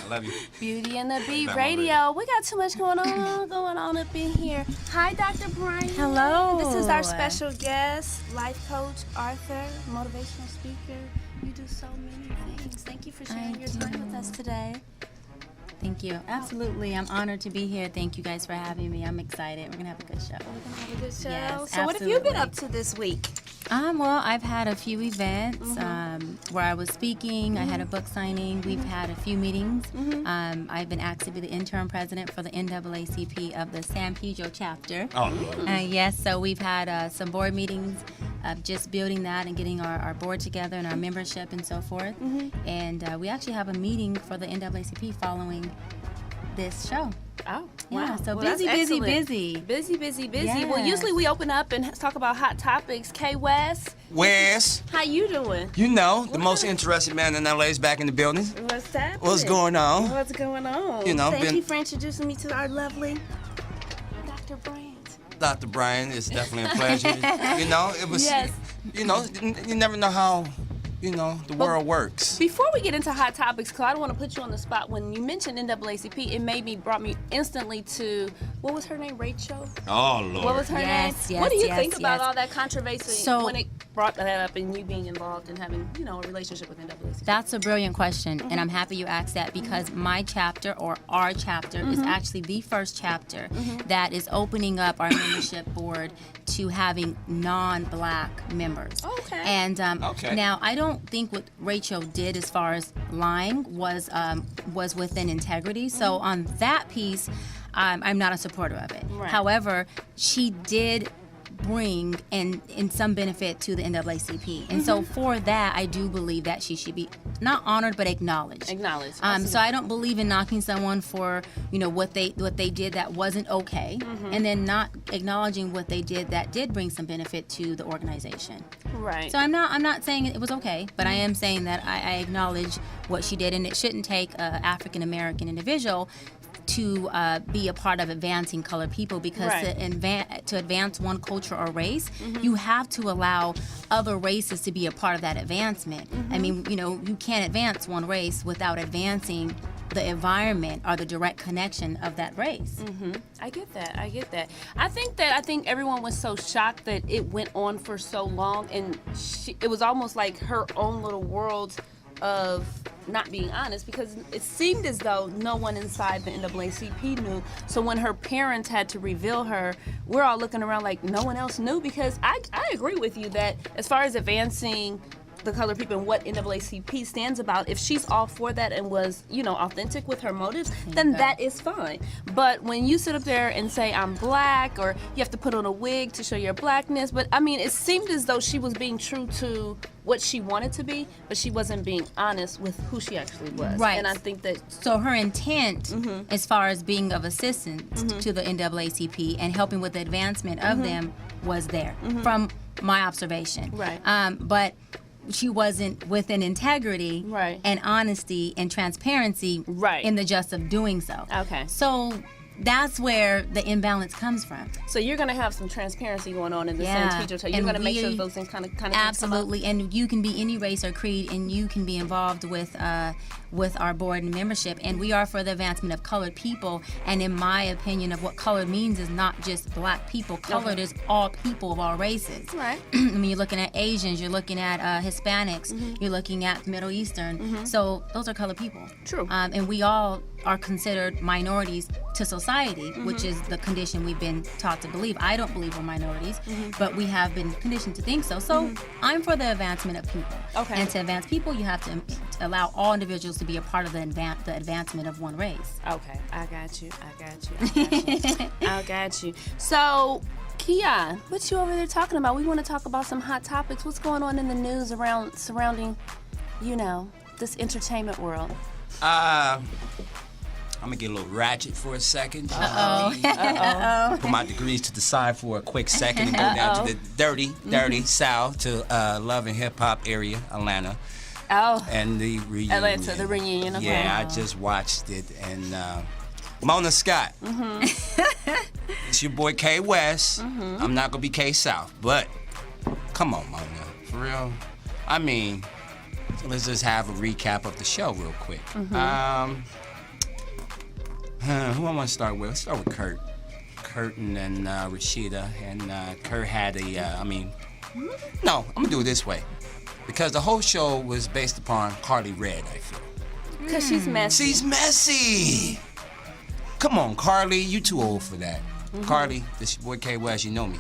Love you. Beauty and the Beat Radio. We got too much going on up in here. Hi, Dr. Brian. Hello. This is our special guest, life coach Arthur, motivational speaker. You do so many things. Thank you for sharing your time with us today. Thank you. Absolutely. I'm honored to be here. Thank you guys for having me. I'm excited. We're going to have a good show. We're going to have a good show. Yes, so what have you been up to this week? Well, I've had a few events where I was speaking. I had a book signing. We've had a few meetings. I've been asked to be the interim president for the NAACP of the San Pedro chapter. Yes, so we've had some board meetings of just building that and getting our board together and our membership and so forth. And we actually have a meeting for the NAACP following this show. Oh, yeah, wow. so Well, busy. Busy. Yes. Well, usually we open up and talk about hot topics. K. West, Wes, how you doing? you know, the most interested man in LA is back in the building. What's happening? What's going on? What's going on? You know, Thank you for introducing me to our lovely Dr. Brandt. Dr. Brian, it's definitely a pleasure. You know, it was, Yes. you know, you never know how, you know, the world works. Before we get into hot topics, because I don't want to put you on the spot, when you mentioned NAACP, it brought me instantly to, what was her name, Rachel? Oh, Lord. What was her name? Yes, what do you think about yes. all that controversy So- when it brought that up and you being involved and having, you know, a relationship with NAACP? That's a brilliant question, and I'm happy you asked that because my chapter, or our chapter, is actually the first chapter that is opening up our membership board to having non-black members. Okay. And Okay. now, I don't think what Rachel did as far as lying was within integrity. So on that piece, I'm not a supporter of it. Right. However, she did bring in some benefit to the NAACP, and so for that, I do believe that she should be not honored but acknowledged. Acknowledged. So I don't believe in knocking someone for what they did that wasn't okay, and then not acknowledging what they did that did bring some benefit to the organization. Right. So I'm not saying it was okay, but I am saying that I acknowledge what she did, and it shouldn't take an African American individual to be a part of advancing colored people, because Right. to advance one culture or race, you have to allow other races to be a part of that advancement. I mean, you can't advance one race without advancing the environment or the direct connection of that race. I get that. I think everyone was so shocked that it went on for so long, and it was almost like her own little world of not being honest, because it seemed as though no one inside the NAACP knew. So when her parents had to reveal her, we're all looking around like no one else knew, because I agree with you that as far as advancing the colored people and what NAACP stands about, if she's all for that and was, authentic with her motives, then that is fine. But when you sit up there and say, I'm black, or you have to put on a wig to show your blackness, but I mean, it seemed as though she was being true to what she wanted to be, but she wasn't being honest with who she actually was. Right. And I think that... So her intent, as far as being of assistance to the NAACP and helping with the advancement of them, was there, from my observation. Right. But she wasn't within integrity Right. and honesty and transparency Right. in the just of doing so. Okay. So that's where the imbalance comes from. So you're going to have some transparency going on in the Yeah. San Pedro show. You're And going to make sure we- those things kind of Absolutely, and you can be any race or creed, and you can be involved with our board and membership. And we are for the advancement of colored people. And in my opinion, of what colored means is not just black people. Colored is all people of all races. Right. I mean, you're looking at Asians, you're looking at Hispanics, you're looking at Middle Eastern. So those are colored people. True. And we all are considered minorities to society, which is the condition we've been taught to believe. I don't believe we're minorities, but we have been conditioned to think so. So I'm for the advancement of people. Okay. And to advance people, you have to allow all individuals to be a part of the advancement of one race. Okay, I got you. I got you. So, Keon, what you over there talking about? We want to talk about some hot topics. What's going on in the news surrounding, this entertainment world? I'm gonna get a little ratchet for a second. Uh-oh. Put my degrees to the side for a quick second and go down to the dirty South to Love and Hip Hop area, Atlanta, Oh, and the reunion. Atlanta, the reunion. Okay. Yeah, I just watched it, and Mona Scott. It's your boy K West. I'm not gonna be K South, but come on, Mona, for real. I mean, let's just have a recap of the show real quick. Who I want to start with? Let's start with Kurt. Kurt and then Rashida. And Kurt had no, I'm going to do it this way. Because the whole show was based upon Carly Red, I feel. Because she's messy. She's messy. Come on, Carly, you too old for that. Carly, this your boy K West, you know me.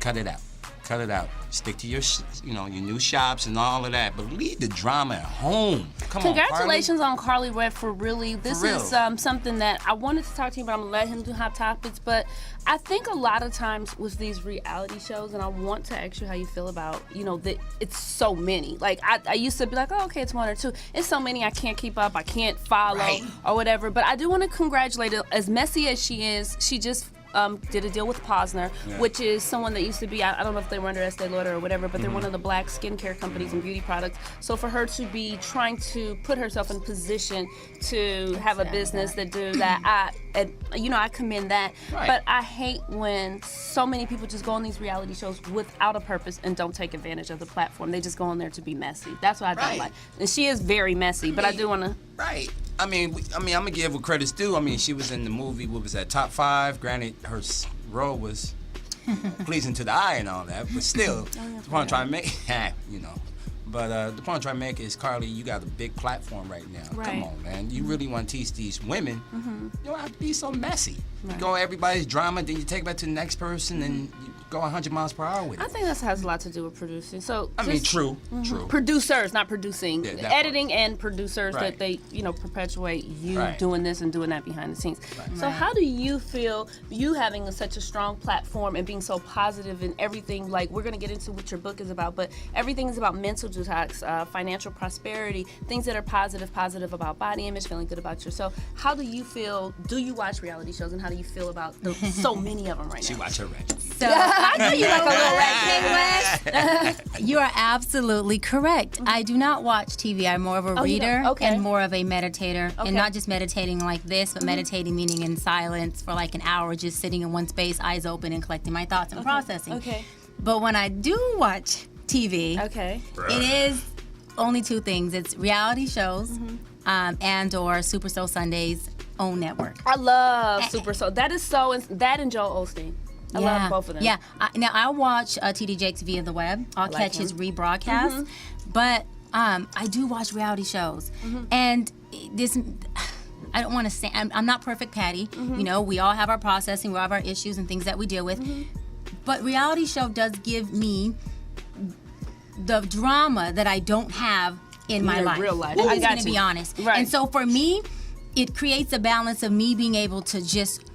Cut it out. Cut it out. Stick to your, your new shops and all of that, but leave the drama at home. Come Congratulations on Carly Red for really. This real. is something that I wanted to talk to you about. I'm gonna let him do hot topics, but I think a lot of times with these reality shows, and I want to ask you how you feel about, that it's so many. Like I used to be like, oh, okay, it's one or two. It's so many I can't keep up, I can't follow or whatever. But I do want to congratulate her. As messy as she is, she just did a deal with Posner, which is someone that used to be, I don't know if they were under Estee Lauder or whatever, but they're one of the black skincare companies and beauty products. So for her to be trying to put herself in position to have a business that do that, I commend that. Right. But I hate when so many people just go on these reality shows without a purpose and don't take advantage of the platform. They just go on there to be messy. That's what I don't like. And she is very messy, but I do want to. Right. I mean, I'm gonna give her credit's due. I mean, she was in the movie. What was that? Top 5. Granted, her role was pleasing to the eye and all that, but still, the point I'm trying to make, But the point I'm trying to make is, Carly, you got a big platform right now. Right. Come on, man. You really want to teach these women. You don't have to be so messy. You go everybody's drama, then you take it back to the next person, and you go 100 miles per hour with it. I think that has a lot to do with producing. So True. producers, not producing, Yeah, that editing and producers Right. that they, perpetuate you Right. doing this and doing that behind the scenes. So how do you feel, you having such a strong platform and being so positive in everything? Like, we're gonna get into what your book is about, but everything is about mental detox, financial prosperity, things that are positive about body image, feeling good about yourself. How do you feel? Do you watch reality shows, and how do you feel about so many of them right She now? watch her ratchet. So, I know you like a little rat. you are absolutely correct. I do not watch TV. I'm more of a you reader don't? Okay. and more of a meditator. Okay. And not just meditating like this, but meditating meaning in silence for like an hour, just sitting in one space, eyes open, and collecting my thoughts and processing. Okay. But when I do watch TV, Okay. it is only two things. It's reality shows and or Super Soul Sundays own network. I love Super Soul. That is that and Joel Osteen. I love both of them. Yeah. Now I watch TD Jakes via the web. I'll like catch him. his rebroadcast, but I do watch reality shows, and this. I don't want to say I'm not perfect, Patty. We all have our processing, we all have our issues and things that we deal with. But reality show does give me the drama that I don't have in my your life. real life. I'm I just got going to you. be honest. Right. And so for me, it creates a balance of me being able to just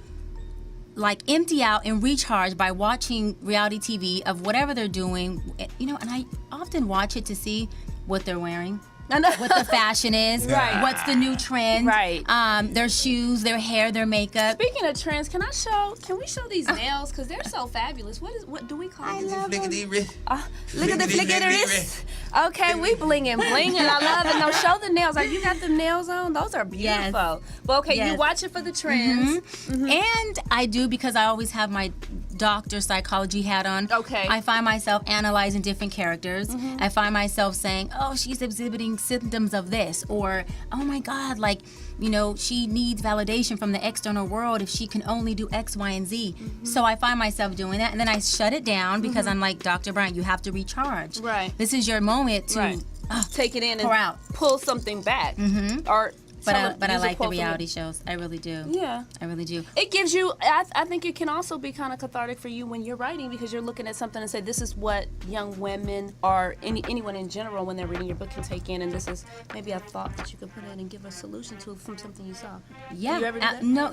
like empty out and recharge by watching reality TV of whatever they're doing, and I often watch it to see what they're wearing, I know. what the fashion is, Right. what's the new trend, Right. Their shoes, their hair, their makeup. Speaking of trends, can we show these nails? Because they're so fabulous. What do we call them? Flickety rip. Look at the flick of the wrist. Okay, we blinging. I love it. Now show the nails. Like, you got the nails on? Those are beautiful. But okay, you Yes. watch it for the trends. And I do, because I always have my doctor psychology hat on. Okay. I find myself analyzing different characters. I find myself saying, oh, she's exhibiting symptoms of this, or oh my God, like, she needs validation from the external world if she can only do X, Y, and Z. So I find myself doing that, and then I shut it down because I'm like, Dr. Bryant, you have to recharge. Right. This is your moment to Right. Take it in and pour out. pull something back. Or But I use like a the quote from reality shows. I really do. Yeah. I really do. It gives you, I think it can also be kind of cathartic for you when you're writing, because you're looking at something and say, this is what young women or anyone in general, when they're reading your book, can take in, and this is maybe a thought that you can put in and give a solution to from something you saw. Yeah. You ever do that? No,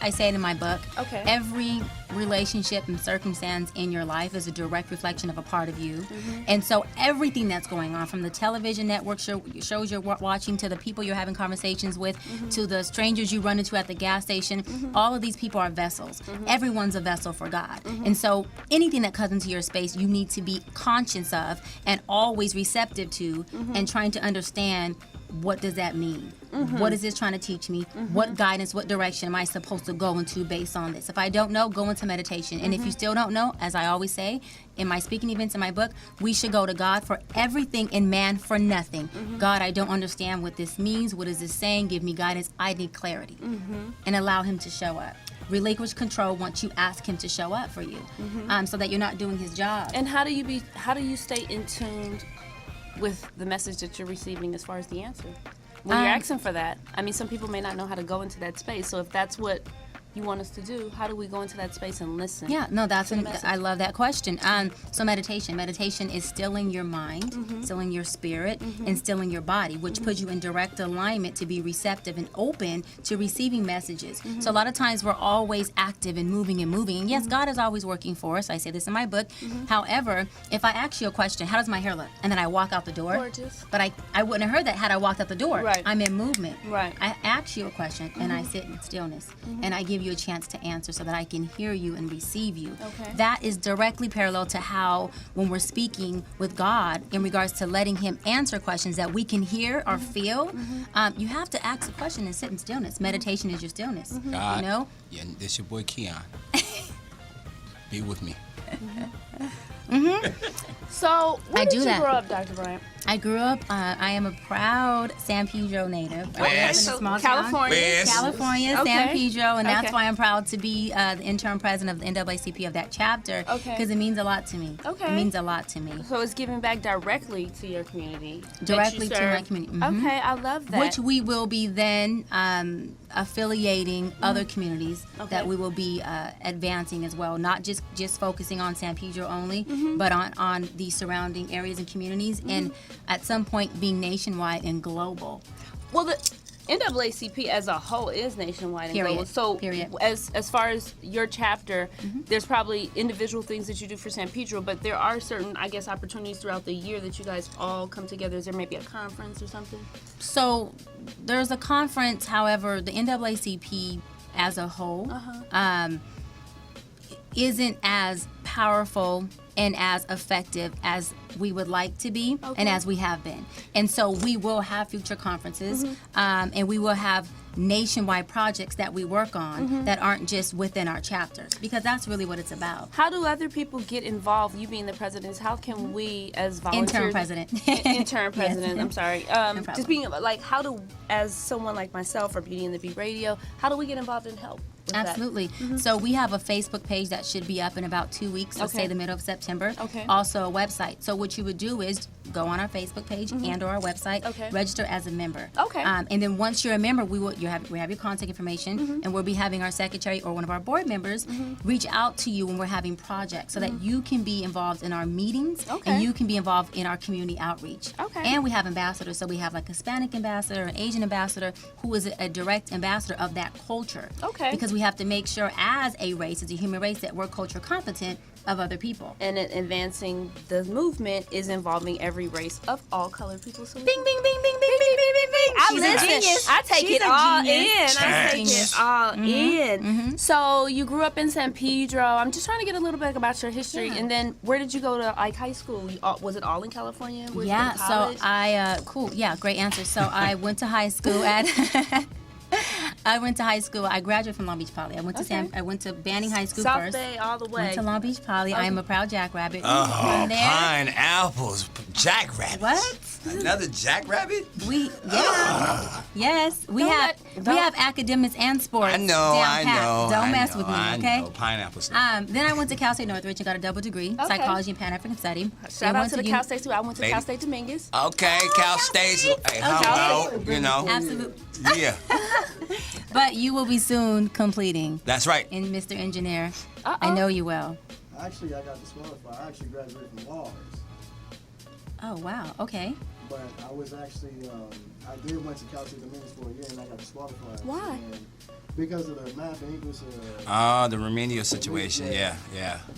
I say it in my book. Okay. Every relationship and circumstance in your life is a direct reflection of a part of you. And so everything that's going on, from the television network shows you're watching, to the people you're having conversations with, to the strangers you run into at the gas station, all of these people are vessels. Everyone's a vessel for God. And so anything that comes into your space, you need to be conscious of and always receptive to, and trying to understand, what does that mean? What is this trying to teach me? What guidance, what direction am I supposed to go into based on this? If I don't know, go into meditation. And if you still don't know, as I always say in my speaking events in my book, we should go to God for everything and man for nothing. God, I don't understand what this means. What is this saying? Give me guidance. I need clarity. And allow him to show up. Relinquish control once you ask him to show up for you, so that you're not doing his job. And how do you stay in tune with the message that you're receiving as far as the answer? When you're asking for that, I mean, some people may not know how to go into that space. So if that's what you want us to do, how do we go into that space and listen? Yeah, no, message. I love that question. So meditation is stilling your mind, stilling your spirit, and stilling your body, which puts you in direct alignment to be receptive and open to receiving messages. So a lot of times we're always active and moving. And yes, God is always working for us. I say this in my book. However, if I ask you a question, how does my hair look? And then I walk out the door. Gorgeous. But I wouldn't have heard that had I walked out the door. Right. I'm in movement. Right. I ask you a question and I sit in stillness and I give you a chance to answer so that I can hear you and receive you. Okay. That is directly parallel to how, when we're speaking with God in regards to letting him answer questions that we can hear or feel, you have to ask a question and sit in stillness. Meditation is your stillness. God, You know? yeah, this your boy Keon. Be with me. So, where I did do you that. grow up, Dr. Bryant? I grew up, I am a proud San Pedro native. I grew up in a West. small town. California. West. California, Okay. San Pedro, and that's Okay. why I'm proud to be the interim president of the NAACP of that chapter, Okay. because it means a lot to me. Okay. It means a lot to me. So it's giving back directly to your community. that you Directly to serve. my community. Mhm. Okay, I love that. Which we will be then affiliating other communities Okay. that we will be advancing as well, not just focusing on San Pedro only, but on the surrounding areas and communities, and at some point being nationwide and global. Well, the NAACP as a whole is nationwide and Period. global. So, Period. as far as your chapter, there's probably individual things that you do for San Pedro, but there are certain, I guess, opportunities throughout the year that you guys all come together. Is there maybe a conference or something? So there's a conference, however, the NAACP as a whole isn't as powerful and as effective as we would like to be and as we have been. And so we will have future conferences and we will have nationwide projects that we work on that aren't just within our chapters, because that's really what it's about. How do other people get involved? You being the president, how can we as volunteers? Interim president. Intern president, I'm sorry. problem. Just being like, how do, as someone like myself or Beauty and the Bee Radio, how do we get involved and help with that? Absolutely. So we have a Facebook page that should be up in about 2 weeks, so Okay. say the middle of September. Okay. Also a website. So what you would do is go on our Facebook page and or our website, Okay. register as a member. Okay. And then once you're a member, we have your contact information, and we'll be having our secretary or one of our board members reach out to you when we're having projects, so that you can be involved in our meetings Okay. and you can be involved in our community outreach. Okay. And we have ambassadors, so we have like a Hispanic ambassador, an Asian ambassador, who is a direct ambassador of that culture. Okay. Because we have to make sure as a race, as a human race, that we're culture competent of other people. And advancing the movement is involving every race of all colored people. So Bing, bing, bing, bing, bing, bing, bing, bing, bing. I She's a listen. genius. I take She's it a all genius. in. I take Genius. it all in. So you grew up in San Pedro. I'm just trying to get a little bit about your history. Yeah. And then where did you go to like high school? Was it all in California? Where'd you go Yeah, to so college? cool. Yeah, great answer. So I went to high school at. I graduated from Long Beach Poly. I went to I went to Banning High School South first. Bay all the way. Went to Long Beach Poly. I am a proud Jackrabbit. Oh, From there, pineapples, jackrabbits. what? Another jackrabbit? Yes, we Don't have let- we have academics and sports. I know, down I pat. know. Don't I mess know, with me, I okay? know. Pineapples. Then I went to Cal State Northridge and got a double degree, Okay. psychology and Pan-African study. Shout Then out went to the U- Cal State too. I went to Lady. Cal State Dominguez. Okay, Cal State's. Hey, how Cal about, you know? Absolutely. Yeah, But you will be soon completing that's right. in Mr. Engineer. I Uh-oh. know you will. Actually, I got disqualified. I actually graduated from Lars. Oh, wow. Okay. But I was actually, I did went to Cal State Dominguez for a year and I got disqualified. Why? And because of the math and English, The remedial situation. Yeah.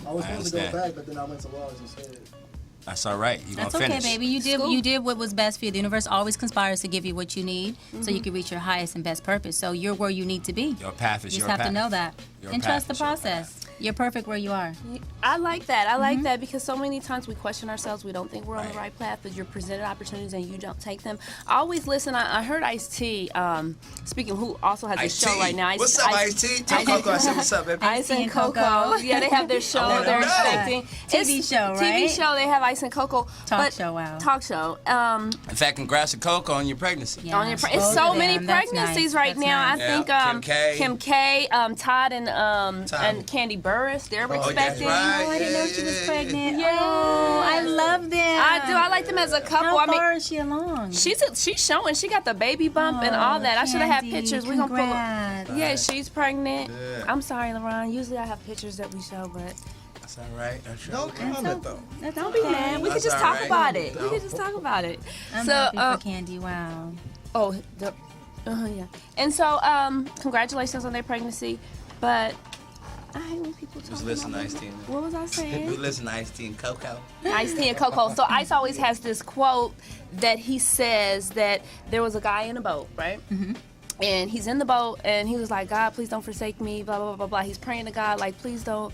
I was I supposed to go understand. back, but then I went to Lars instead. That's all right. You're That's gonna okay, finish. baby. You did what was best for you. The universe always conspires to give you what you need so Mm-hmm. you can reach your highest and best purpose. So you're where you need to be. Your path is You your just have path. to know that. Your And path trust the is your process. You're perfect where you are. I like that. I like that because so many times we question ourselves. We don't think we're on the Right. right path, but you're presented opportunities and you don't take them. I always listen. I heard Ice-T, speaking of who also has a Ice-T. show right now. What's up, Ice-T? Tell Coco I said what's up, baby. Ice and and Coco. Coco. Yeah, they have their show. I They're know. expecting TV It's show, TV right? show. They have Ice and Coco. Talk show, wow. Talk show. In fact, congrats to Coco on your pregnancy. Yeah. On your Both it's of so many them. That's pregnancies nice. right That's now. nice. I think Yeah. Kim K. Todd and Todd. and Candy Burris. They're that's expecting. right. Oh, I didn't know she was Yeah. pregnant. Yeah. Oh, I love them. I do. I like them as a couple. How I mean, far is she along? she's showing. She got the baby bump and all that. I should have had Candy, pictures. We're gonna pull. congrats. Yeah, she's pregnant. Yeah. I'm sorry, LaRon. Usually I have pictures that we show, but That's all right. That's No right. comment though. That's don't be okay. mad. We could That's just all talk right. about it. No. We could just talk about it. I'm So, happy for Candy. Wow. oh, yeah. And so, congratulations on their pregnancy. But I hate when people talk Just listen to about Ice-T. What was I We saying? listen to Ice-T and Coco. Ice-T and Coco. So Ice always has this quote that he says that there was a guy in a boat, right? Mm-hmm. And he's in the boat, and he was like, God, please don't forsake me, blah, blah, blah, blah. He's praying to God, like, please don't,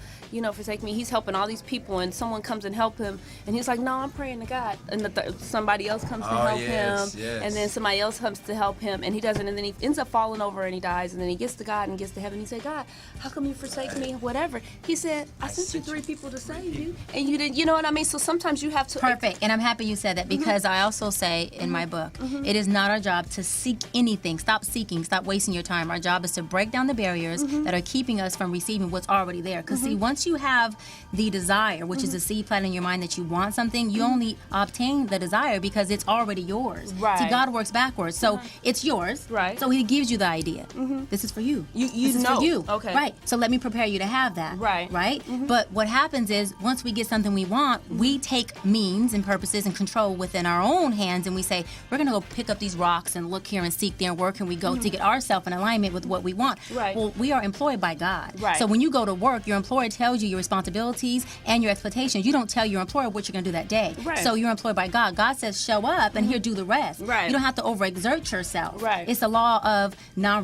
forsake me. He's helping all these people, and someone comes and help him. And he's like, no, I'm praying to God. And somebody else comes to Oh, help yes, him. yes. And then somebody else comes to help him, and he doesn't. And then he ends up falling over, and he dies. And then he gets to God and gets to heaven. He said, God, how come you forsake me? Whatever. He said, I sent you 3 people to save you. And you didn't, you know what I mean? So sometimes you have to. Perfect. And I'm happy you said that because I also say in my book, it is not our job to seek anything. Stop seeking. Stop wasting your time. Our job is to break down the barriers that are keeping us from receiving what's already there. Because see, once you have the desire, which is the seed planted in your mind that you want something, you only obtain the desire because it's already yours. Right. See, God works backwards. So it's yours. Right. So he gives you the idea. This is for you. You This is know. for you. Okay. Right. So let me prepare you to have that. Right. Right? But what happens is once we get something we want, we take means and purposes and control within our own hands and we say, we're going to go pick up these rocks and look here and seek there and where can we go to get ourselves in alignment with what we want. Right. Well, we are employed by God. Right. So when you go to work, your employer tells you your responsibilities and your expectations. You don't tell your employer what you're going to do that day. Right. So you're employed by God. God says, show up and here do the rest. Right. You don't have to overexert yourself. Right. It's a law of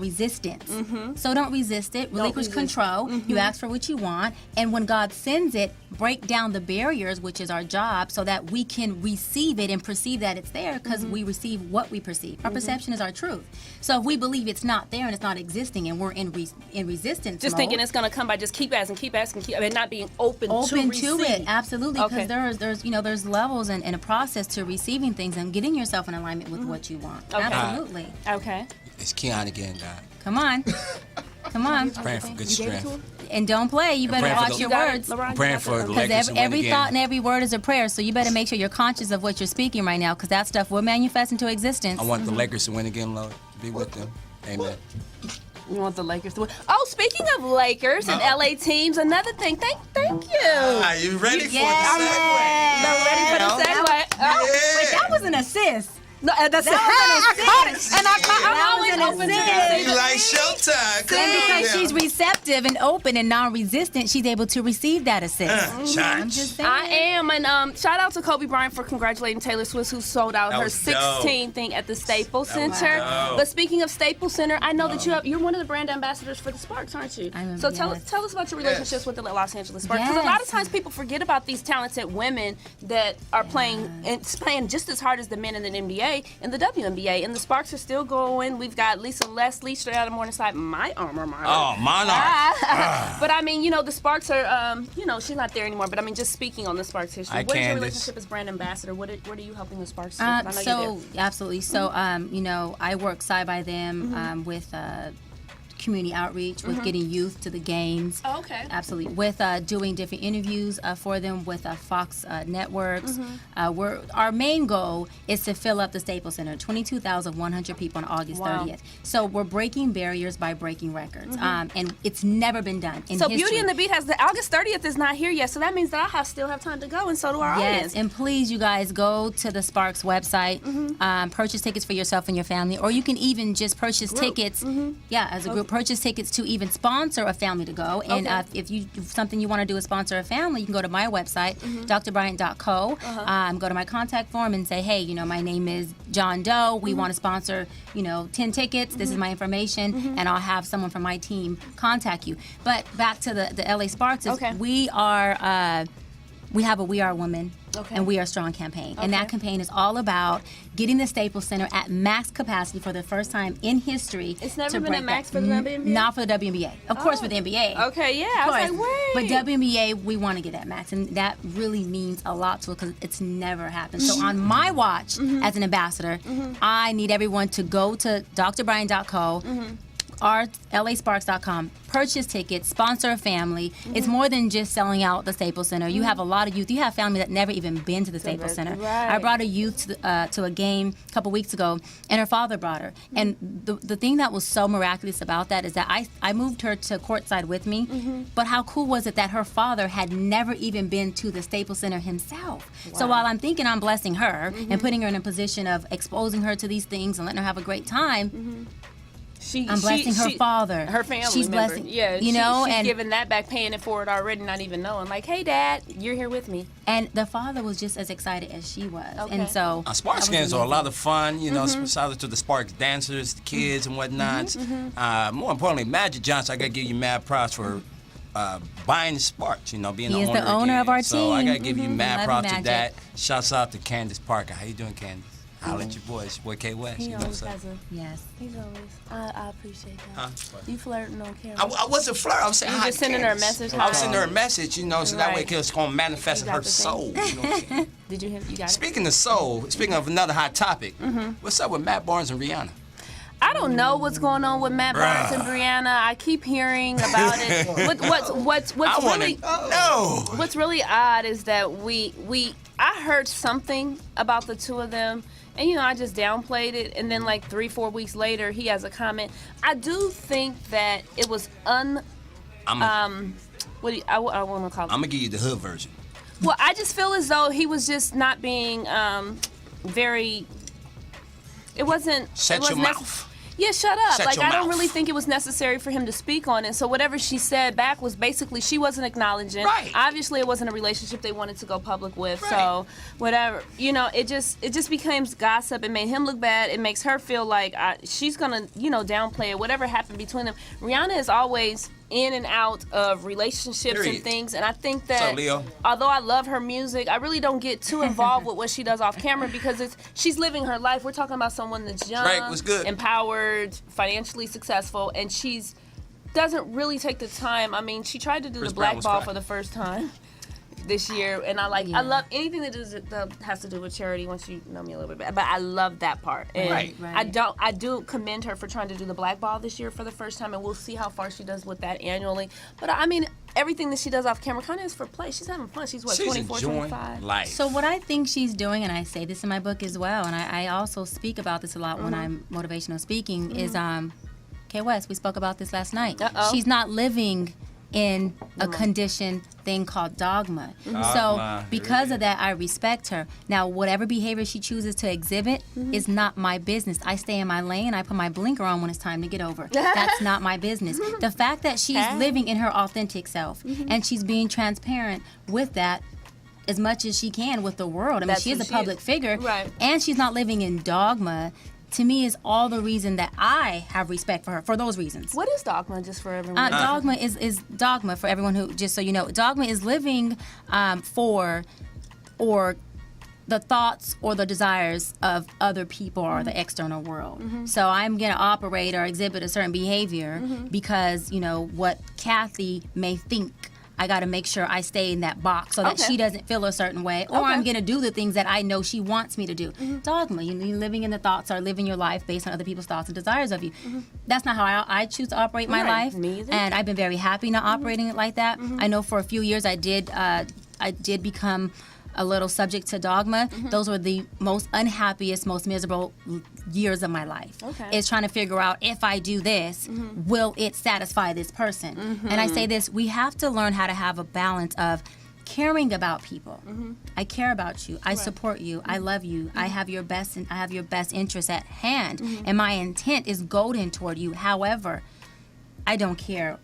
non-resistance. So don't resist it. Relinquish resist. control. You ask for what you want. And when God sends it, break down the barriers, which is our job, so that we can receive it and perceive that it's there because we receive what we perceive. Our perception is our truth. So if we believe it's not there and it's not existing and we're in resistance Just mode, thinking it's gonna come by, just keep asking, and not being open to to receive. it, absolutely, because Okay. there's levels and a process to receiving things and getting yourself in alignment with what you want. Okay. Absolutely. Okay. It's Keon again, God. Come on. Come on. Praying for good You gave it to strength. him? And don't play. You better praying for watch the- your You got it, words. LaRon, you Praying got for that? the Because Lakers to win every again. thought and every word is a prayer. So you better make sure you're conscious of what you're speaking right now because that stuff will manifest into existence. I want the Lakers to win again, Lord. Be with them. Amen. You want the Lakers to win? Oh, speaking of Lakers and LA teams, another thing. Thank you. Are you ready for Yes. the segue? I'm ready for the segue. Oh, Wait, that was an assist. No, that's I'm always open to that. You like Showtime? Come And on because now. she's receptive and open and non-resistant, she's able to receive that assist. I'm Shots. just saying. I am, and shout out to Kobe Bryant for congratulating Taylor Swift, who sold out That her was 16 thing at the Staples Center. dope. But speaking of Staples Center, I know that you're one of the brand ambassadors for the Sparks, aren't you? I am, So yes. tell us about your relationships Yes. with the Los Angeles Sparks, because a lot of Yes. times people forget about these talented women that are playing just as hard as the men in the NBA and the WNBA, and the Sparks are still going. We've got Lisa Leslie straight out of Morningside, my alma mater. Oh, Monarch. But I mean, you know, the Sparks are, she's not there anymore. But I mean, just speaking on the Sparks history, Hi, what is your Candace. relationship as brand ambassador? What are you helping the Sparks do? 'Cause I know you're there. Absolutely. So, I work side by them with community outreach, with getting youth to the games. Oh, okay. Absolutely. With doing different interviews for them with Fox Networks. Our main goal is to fill up the Staples Center, 22,100 people on August Wow. 30th. So we're breaking barriers by breaking records. And it's never been done in So history. Beauty and the Beat has the August 30th is not here yet, so that means that I still have time to go, and so do our Yes, audience. and please, you guys, go to the Sparks website, purchase tickets for yourself and your family, or you can even just purchase tickets, as a group, purchase tickets to even sponsor a family to go. And Okay. if something you want to do is sponsor a family, you can go to my website, drbryant.co, go to my contact form and say, hey, my name is John Doe. We want to sponsor, 10 tickets. This is my information, and I'll have someone from my team contact you. But back to the LA Sparks, is Okay. we are. We have a We Are Women Okay. and We Are Strong campaign. And that Okay. campaign is all about getting the Staples Center at max capacity for the first time in history. It's never to been break at max that. for the WNBA? Not for the WNBA. Of course, for the NBA. Okay, yeah. Of I course. was like, But wait. WNBA, we want to get at max. And that really means a lot to it because it's never happened. So on my watch as an ambassador, I need everyone to go to drbryant.co, or lasparks.com, purchase tickets, sponsor a family. It's more than just selling out the Staples Center. You have a lot of youth. You have family that never even been to the Staples Center. right. I brought a youth to a game a couple weeks ago, and her father brought her. And the thing that was so miraculous about that is that I moved her to courtside with me, but how cool was it that her father had never even been to the Staples Center himself? So while I'm thinking I'm blessing her and putting her in a position of exposing her to these things and letting her have a great time, I'm blessing her father. her family She's member. blessing, Yeah, you know, she's and giving that back, paying it forward already, not even knowing. Like, hey, Dad, you're here with me. and the father was just as excited as she was. Okay. And so Sparks that was games are a amazing. lot of fun, shout out to the Sparks dancers, the kids, and whatnot. More importantly, Magic Johnson, I got to give you mad props for buying the Sparks, being He the is owner the owner of again. our So I team. got to give you mad Love you, props to Magic. that. Shouts out to Candace Parker. How you doing, Candace? Holla at your boy. It's your boy K West. He You know always what's up? has a. Yes. He's always. I appreciate that. Huh? You flirting on camera. I wasn't flirting. I was saying You hi, just sending her a Candace. message, I was hi. sending her a message, so that way Right. it's going to manifest You in got her the thing. soul. You know what I'm saying? Did you got it? Speaking of soul, speaking of another hot topic, what's up with Matt Barnes and Rihanna? I don't know what's going on with Matt Barnes and Brianna. I keep hearing about it. What's I want really to know. what's really odd is that I heard something about the two of them, and I just downplayed it, and then like 3-4 weeks later he has a comment. I do think that it was I'm I want to call it. gonna give you the hood version. Well, I just feel as though he was just not being very. It wasn't. Shut it wasn't your necess- mouth. Yeah, shut up. Shut Like, your I don't mouth. really think it was necessary for him to speak on it. So whatever she said back was basically she wasn't acknowledging. Right. Obviously, it wasn't a relationship they wanted to go public with. Right. So whatever. It just becomes gossip. It made him look bad. It makes her feel like she's gonna downplay it. Whatever happened between them. Rihanna is always in and out of relationships Period. and things, and I think up, that Leo? although I love her music, I really don't get too involved with what she does off camera because she's living her life. We're talking about someone that's young, Right, what's good? empowered, financially successful, and she's doesn't really take the time. I mean, she tried to do Chris the Brown black was ball crying. for the first time this year, and I love anything that has to do with charity. Once you know me a little bit, but I love that part, and Right. I do commend her for trying to do the black ball this year for the first time, and we'll see how far she does with that annually. But I mean, everything that she does off camera kind of is for play. She's having fun. She's She's 24, enjoying 25. life. So what I think she's doing, and I say this in my book as well, and I also speak about this a lot when I'm motivational speaking, is Kay West, we spoke about this last night. Uh-oh. She's not living in a conditioned thing called dogma. Dogma. So because of that, I respect her. Now, whatever behavior she chooses to exhibit is not my business. I stay in my lane. I put my blinker on when it's time to get over. That's not my business. The fact that she's living in her authentic self and she's being transparent with that as much as she can with the world. I mean, That's she is who a she public is. figure, Right. and she's not living in dogma. To me, is all the reason that I have respect for her for those reasons. What is dogma, just for everyone? Dogma is dogma for everyone who, just so you know, dogma is living for or the thoughts or the desires of other people or the external world. So I'm going to operate or exhibit a certain behavior because, you know, what Kathy may think. I got to make sure I stay in that box so that Okay. she doesn't feel a certain way, or I'm going to do the things that I know she wants me to do. Dogma, you're living in the thoughts or living your life based on other people's thoughts and desires of you. That's not how I choose to operate my Right. life, Me either. and I've been very happy not operating it like that. I know for a few years I did become a little subject to dogma. Those were the most unhappiest, most miserable years of my life. Okay. Is trying to figure out, if I do this, will it satisfy this person? And I say this, we have to learn how to have a balance of caring about people. I care about you. I support you. I love you. I have your best interests at hand, and my intent is golden toward you. However, I don't care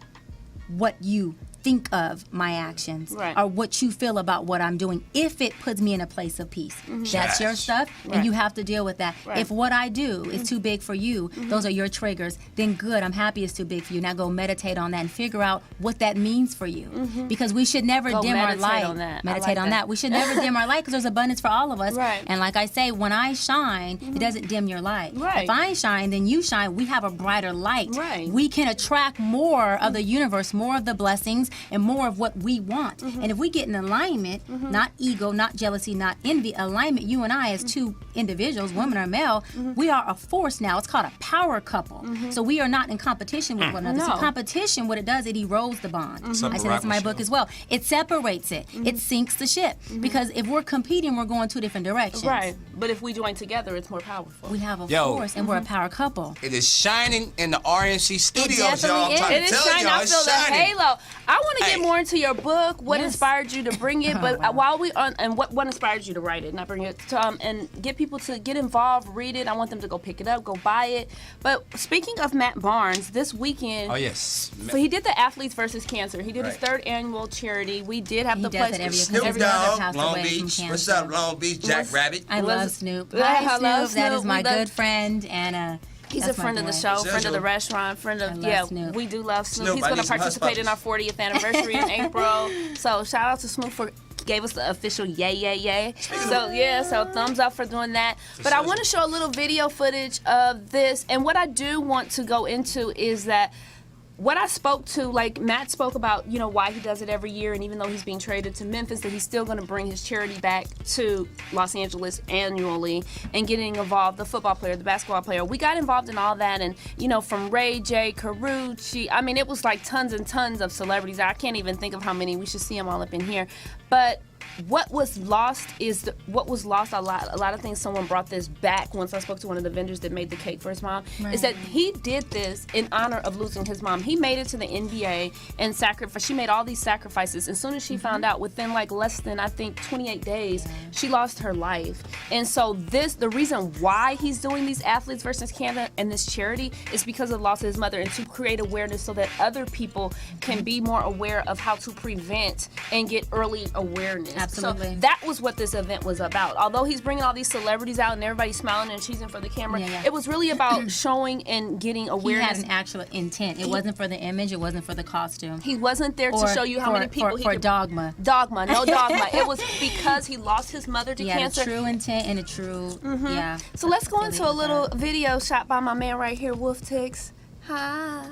what you think of my actions Right. or what you feel about what I'm doing if it puts me in a place of peace. That's your stuff, Right. and you have to deal with that. Right. If what I do is too big for you, those are your triggers, then good, I'm happy it's too big for you. Now go meditate on that and figure out what that means for you. Because we should never Go dim our meditate light. on that. I Meditate like on that. that. We should never dim our light because there's abundance for all of us. Right. And like I say, when I shine, it doesn't dim your light. Right. If I shine, then you shine. We have a brighter light. Right. We can attract more of the universe, more of the blessings, and more of what we want. And if we get in alignment, not ego, not jealousy, not envy, alignment, you and I as two individuals, women or male, we are a force now. It's called a power couple. So we are not in competition with one another. No. So competition, what it does, it erodes the bond. I say that's in my book Separation. as well. It separates it. It sinks the ship. Because if we're competing, we're going two different directions. Right. But if we join together, it's more powerful. We have a Yo. force, and we're a power couple. It is shining in the RNC studios, definitely y'all. I'm is. trying It to is tell shining. y'all, I feel it's the shining. halo. I want to get Hey. more into your book. What Yes. inspired you to bring it? But wow. while we on, and what inspired you to write it? Not bring it to, and get people to get involved, read it. I want them to go pick it up, go buy it. But speaking of Matt Barnes, this weekend, Oh, yes. so he did the Athletes versus Cancer. He did his Right. third annual charity. We did have He the does place. it every year. Snoop Every mother Dogg, passed Long away from Beach. cancer. What's up, Long Beach? Jack Rabbit. I Was- love Snoop. Yeah, Hi, I love Snoop. That is Snoop. my We love- good friend, and He's a that's my friend of the boy. show, friend of the Snoop. restaurant, friend I of love Snoop. We do love Snoop. Snoop, He's I going to need some hush participate in our puppies. 40th anniversary in April. So shout out to Snoop for gave us the official yay yay yay. So yeah, so thumbs up for doing that. But I want to show a little video footage of this, and what I do want to go into is that what I spoke to, like Matt spoke about, you know, why he does it every year, and even though he's being traded to Memphis, that he's still going to bring his charity back to Los Angeles annually and getting involved, the football player, the basketball player. We got involved in all that, and, you know, from Ray J, Carucci, I mean, it was like tons and tons of celebrities. I can't even think of how many. We should see them all up in here. But what was lost is a lot of things. Someone brought this back once I spoke to one of the vendors that made the cake for his mom, is that he did this in honor of losing his mom. He made it to the NBA and she made all these sacrifices. As soon as she found out, within like less than, I think, 28 days, she lost her life. And so the reason why he's doing these Athletes versus Canada and this charity is because of the loss of his mother, and to create awareness so that other people can be more aware of how to prevent and get early awareness. Absolutely. So that was what this event was about. Although he's bringing all these celebrities out and everybody's smiling and cheesing for the camera, Yeah. it was really about showing and getting He awareness. had an actual intent. It wasn't for the image. It wasn't for the costume. He wasn't there to Or show you how for- many people he for could. dogma. Dogma, no dogma. It was because he lost his mother to He had cancer. a true intent and a true, yeah. So let's go into a believe little that. video shot by my man right here, Wolf Tix. Hi.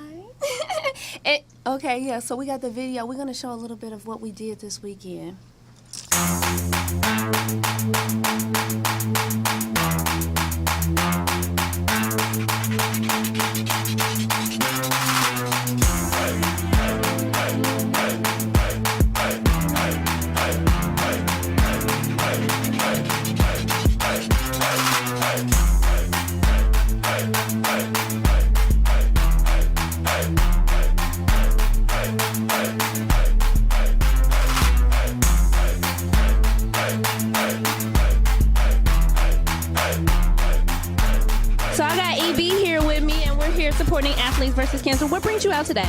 Okay, yeah, so we got the video. We're going to show a little bit of what we did this weekend. here supporting Athletes versus Cancer. What brings you out today?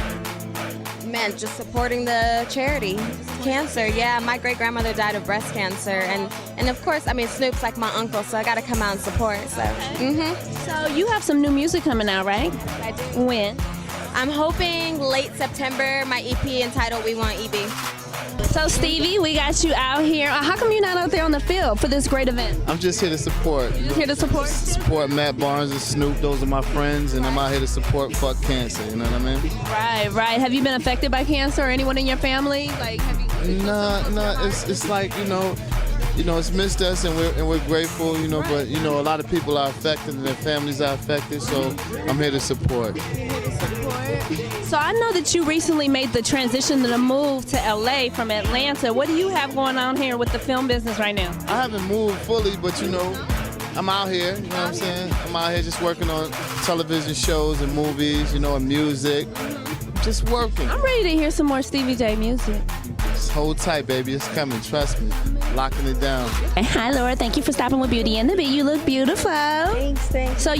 Man, just supporting the charity, cancer. Yeah, my great grandmother died of breast cancer, and of course, I mean Snoop's like my uncle, so I got to come out and support. So, So you have some new music coming out, right? I do. When? I'm hoping late September. My EP entitled "We Want EB." So Stevie, we got you out here. How come you're not out there on the field for this great event? I'm just here to support. You're here to support? Support Matt Barnes and Snoop. Those are my friends, and I'm out here to support Fuck Cancer. You know what I mean? Right. Have you been affected by cancer or anyone in your family? Like, have you? No. It's like it's missed us, and we're grateful. But a lot of people are affected, and their families are affected. So I'm here to support. So I know that you recently made the transition to the move to LA from Atlanta. What do you have going on here with the film business right now? I haven't moved fully, but I'm out here. You know what I'm saying? I'm out here just working on television shows and movies. And music. Just working. I'm ready to hear some more Stevie J music. Just hold tight, baby. It's coming. Trust me. Locking it down. Hey, hi, Laura. Thank you for stopping with Beauty and the Beat. You look beautiful. Thanks. So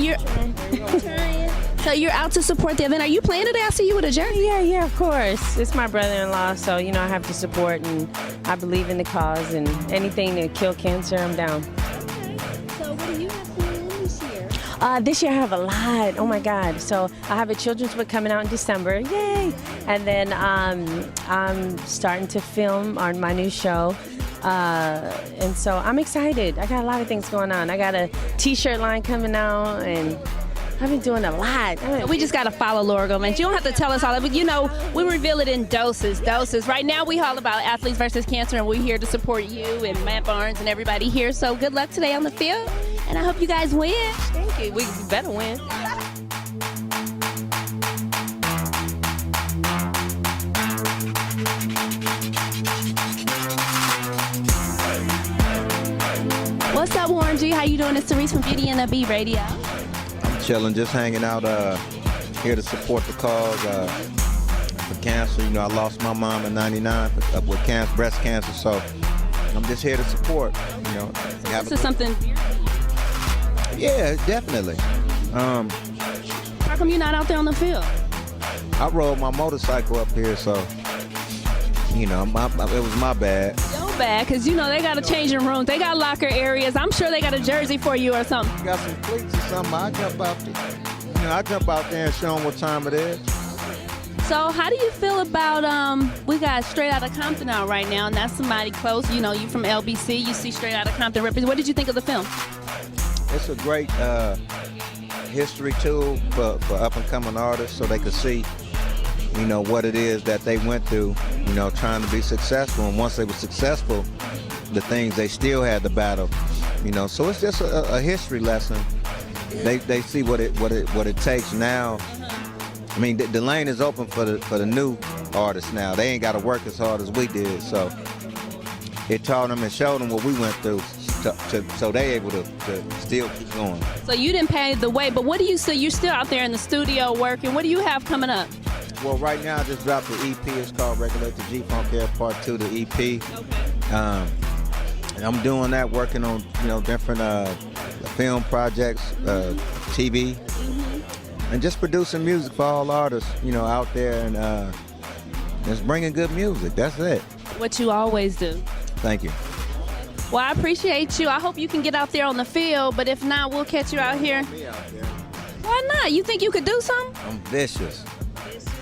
you're out to support the event. Are you planning to ask you with a jersey? Yeah, of course. It's my brother-in-law, so I have to support, and I believe in the cause, and anything to kill cancer, I'm down. So what do you have going on this year? This year I have a lot. Oh my God! So I have a children's book coming out in December. Yay! And then I'm starting to film on my new show. And so I'm excited. I got a lot of things going on. I got a T-shirt line coming out, and I've been doing a lot. We just got to follow Laura Gomez. You don't have to tell us all of it. We reveal it in doses. Right now, we all about Athletes versus Cancer, and we're here to support you and Matt Barnes and everybody here. So good luck today on the field, and I hope you guys win. Thank you. We better win. What's up, Warren G? How you doing? It's Therese from Beauty and the Beat Radio. Chilling, just hanging out here to support the cause for cancer. I lost my mom in '99 with breast cancer, so I'm just here to support. This is something. Yeah, definitely. How come you're not out there on the field? I rode my motorcycle up here, so it was my bad. Your bad, because they got a changing room. They got locker areas. I'm sure they got a jersey for you or something. Got some cleats or something. I jump out there and show them what time it is. So how do you feel about, we got Straight Outta Compton out right now, and that's somebody close. You from LBC. You see Straight Outta Compton represent. What did you think of the film? It's a great history tool for up-and-coming artists, so they could see what it is that they went through, trying to be successful. And once they were successful, the things they still had to battle, So it's just a history lesson. They see what it takes now. I mean, the lane is open for the new artists now. They ain't got to work as hard as we did. So it taught them and showed them what we went through, so they able to still keep going. So you didn't pay the way, but what do you say? You're still out there in the studio working. What do you have coming up? Well, right now I just dropped the EP. It's called Regulate the G-Funk Air Part 2, the EP. Okay. And I'm doing that, working on different film projects, TV, and just producing music for all artists, out there, and just bringing good music. That's it. What you always do. Thank you. Well, I appreciate you. I hope you can get out there on the field, but if not, we'll catch you out here. Me out there. Why not? You think you could do something? I'm vicious.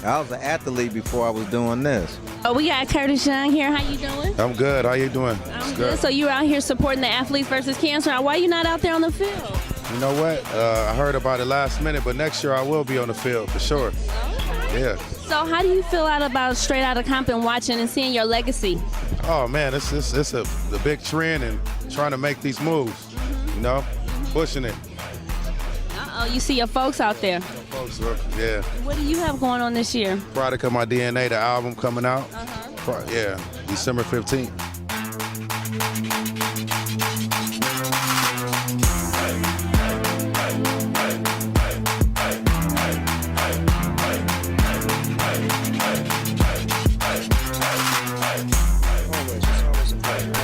I was an athlete before I was doing this. Oh, we got Curtis Young here. How you doing? I'm good. How you doing? I'm good. So you're out here supporting the Athletes versus Cancer. Why you not out there on the field? You know what? I heard about it last minute, but next year I will be on the field for sure. Okay. Yeah. So how do you feel about Straight Outta Compton, watching and seeing your legacy? Oh man, it's the big trend and trying to make these moves. Pushing it. Uh-oh, you see your folks out there. Folks, yeah. What do you have going on this year? Product of My DNA, the album coming out. Yeah, December 15th.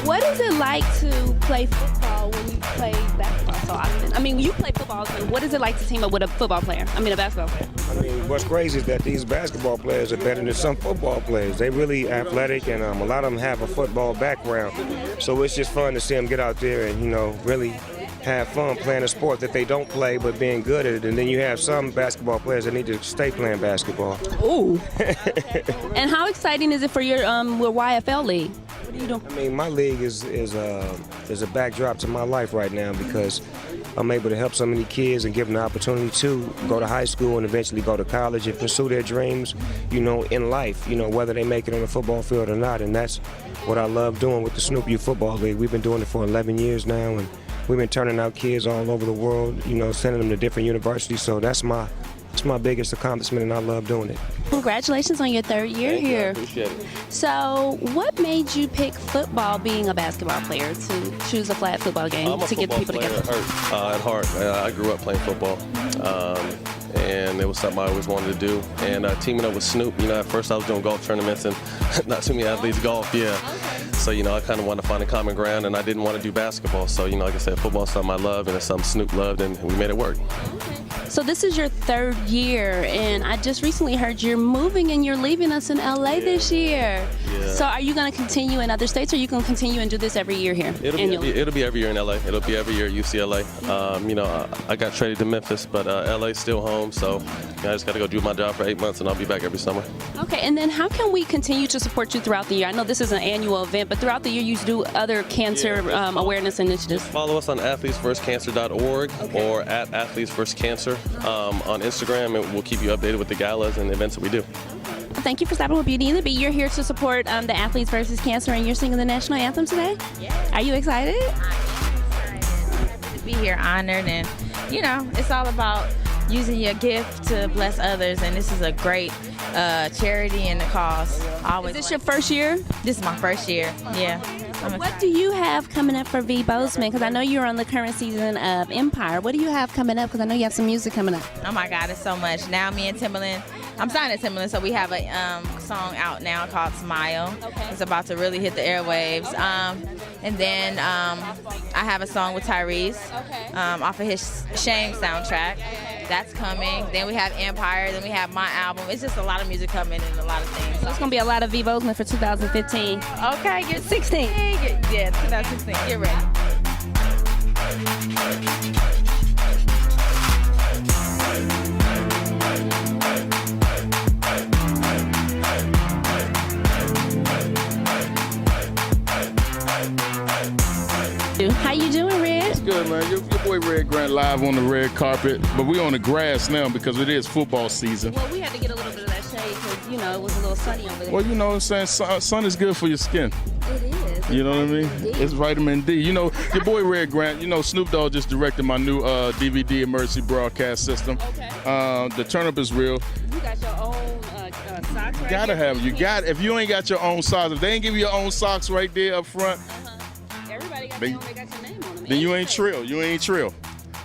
What is it like to play football when you play basketball so often? I mean, you play football, so what is it like to team up with a basketball player? I mean, What's crazy is that these basketball players are better than some football players. They're really athletic, and a lot of them have a football background. So it's just fun to see them get out there and, really have fun playing a sport that they don't play but being good at it. And then you have some basketball players that need to stay playing basketball. Ooh. And how exciting is it for your YFL league? What are you doing? I mean, my league is a backdrop to my life right now because I'm able to help so many kids and give them the opportunity to go to high school and eventually go to college and pursue their dreams, in life, whether they make it on the football field or not. And that's what I love doing with the Snoop Youth Football League. We've been doing it for 11 years now, and we've been turning out kids all over the world, sending them to different universities. So that's my biggest accomplishment, and I love doing it. Congratulations on your 3rd year here. I appreciate it. So, what made you pick football, being a basketball player, to choose a flag football game to get the people together? At heart. I grew up playing football, and it was something I always wanted to do. And teaming up with Snoop, at first I was doing golf tournaments, and not too many athletes golf, So, I kind of wanted to find a common ground, and I didn't want to do basketball. So, like I said, football is something I love, and it's something Snoop loved, and we made it work. So this is your 3rd year, and I just recently heard you're moving and you're leaving us in LA this year. Yeah. So are you going to continue in other states, or are you going to continue and do this every year here? It'll be every year in LA. It'll be every year at UCLA. I got traded to Memphis, but LA's still home, so I just got to go do my job for 8 months, and I'll be back every summer. Okay, and then how can we continue to support you throughout the year? I know this is an annual event, but throughout the year you do other cancer awareness initiatives. Follow us on athletesfirstcancer.org or at athletesfirstcancer on Instagram, and we'll keep you updated with the galas and events that we do. Thank you for stopping with Beauty and the Beat. You're here to support the Athletes versus Cancer, and you're singing the national anthem today? Yes. Are you excited? I'm excited to be here, honored, and it's all about using your gift to bless others, and this is a great charity and a cause. Is this your first year? This is my first year, yeah. What do you have coming up for V. Bozeman? Because I know you're on the current season of Empire. What do you have coming up? Because I know you have some music coming up. Oh my God, it's so much. Now me and Timbaland, I'm signed to Timbaland, so we have a song out now called Smile. Okay. It's about to really hit the airwaves. And then I have a song with Tyrese off of his Shame soundtrack. That's coming. Then we have Empire. Then we have my album. It's just a lot of music coming and a lot of things. So it's going to be a lot of V. Bozeman for 2015. Okay, get 16. Yeah, 2016. Get ready. How you doing, Red? It's good, man. Your boy Red Grant live on the red carpet, but we on the grass now because it is football season. Well, we had to get a little bit of that shade because, it was a little sunny over there. Well, you know what I'm saying? Sun is good for your skin. It is. You know what I mean? It's vitamin D. Your boy Red Grant, Snoop Dogg just directed my new DVD emergency broadcast system. Okay. The Turn Up Is Real. You got your own socks right Gotta here? have. If you ain't got your own socks, if they ain't give you your own socks right there up front, Everybody got their own, they got your name on them. then you ain't trill. You ain't trill.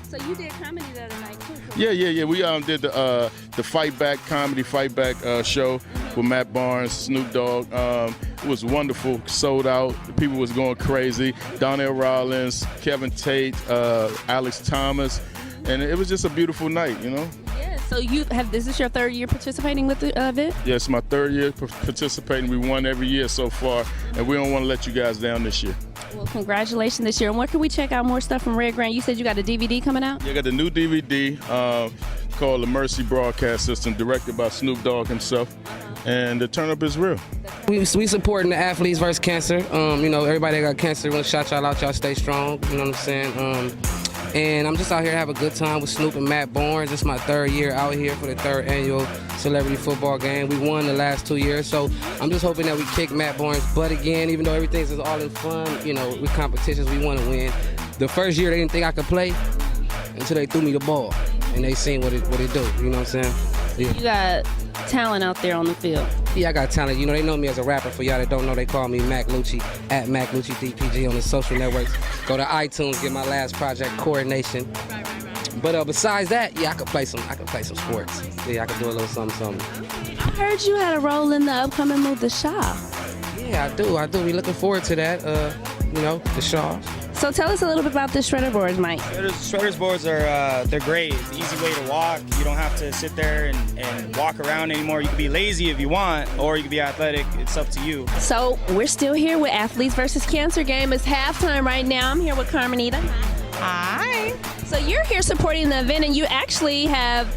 So you did comedy the other night, too. Yeah. We did the Fight Back comedy Fight Back show with Matt Barnes, Snoop Dogg. It was wonderful, sold out. The people was going crazy. Donnell Rollins, Kevin Tate, Alex Thomas, and it was just a beautiful night, Yeah. So this is your 3rd year participating with the event? Yeah, it's my 3rd year participating. We won every year so far, and we don't want to let you guys down this year. Well, congratulations this year. And where can we check out more stuff from Red Grant? You said you got a DVD coming out? Yeah, I got the new DVD called The Mercy Broadcast System, directed by Snoop Dogg himself. And the Turn Up Is Real. We supporting the Athletes versus Cancer. Everybody that got cancer, we want to shout y'all out. Y'all stay strong. You know what I'm saying? And I'm just out here having a good time with Snoop and Matt Barnes. It's my 3rd year out here for the 3rd annual celebrity football game. We won the last 2 years, so I'm just hoping that we kick Matt Barnes' butt again, even though everything's all in fun. With competitions, we want to win. The first year, they didn't think I could play until they threw me the ball, and they seen what it do. You know what I'm saying? Yeah. You got talent out there on the field. Yeah, I got talent. They know me as a rapper. For y'all that don't know, they call me Mac Lucci, at Mac Lucci DPG on the social networks. Go to iTunes, get my last project, Coordination. But besides that, I could play some sports. Yeah, I could do a little something. I heard you had a role in the upcoming movie, The Shaw. Yeah, I do. We looking forward to that. The Shaw. So tell us a little bit about the shredder boards, Mike. Shredders boards are they're great. It's an easy way to walk. You don't have to sit there and walk around anymore. You can be lazy if you want, or you can be athletic. It's up to you. So we're still here with Athletes versus Cancer game. It's halftime right now. I'm here with Carmenita. Hi. So you're here supporting the event, and you actually have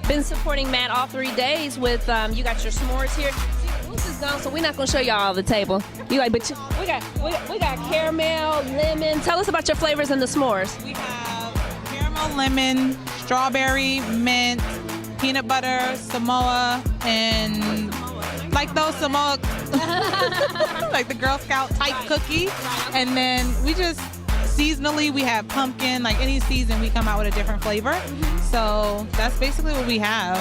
been supporting Matt all 3 days with, you got your s'mores here. See, Luke is gone, so we're not going to show y'all all the table. We got caramel, lemon. Tell us about your flavors and the s'mores. We have caramel, lemon, strawberry, mint, peanut butter, Samoa, and like those Samoa, like the Girl Scout type cookie. And then we just, seasonally, we have pumpkin. Like any season, we come out with a different flavor. So that's basically what we have.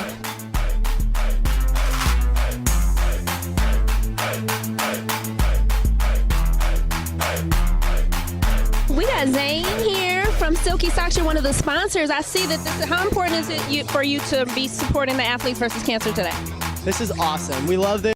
We got Zane here from Silky Socks. You're one of the sponsors. I see that how important is it for you to be supporting the Athletes versus Cancer today? This is awesome. We love this.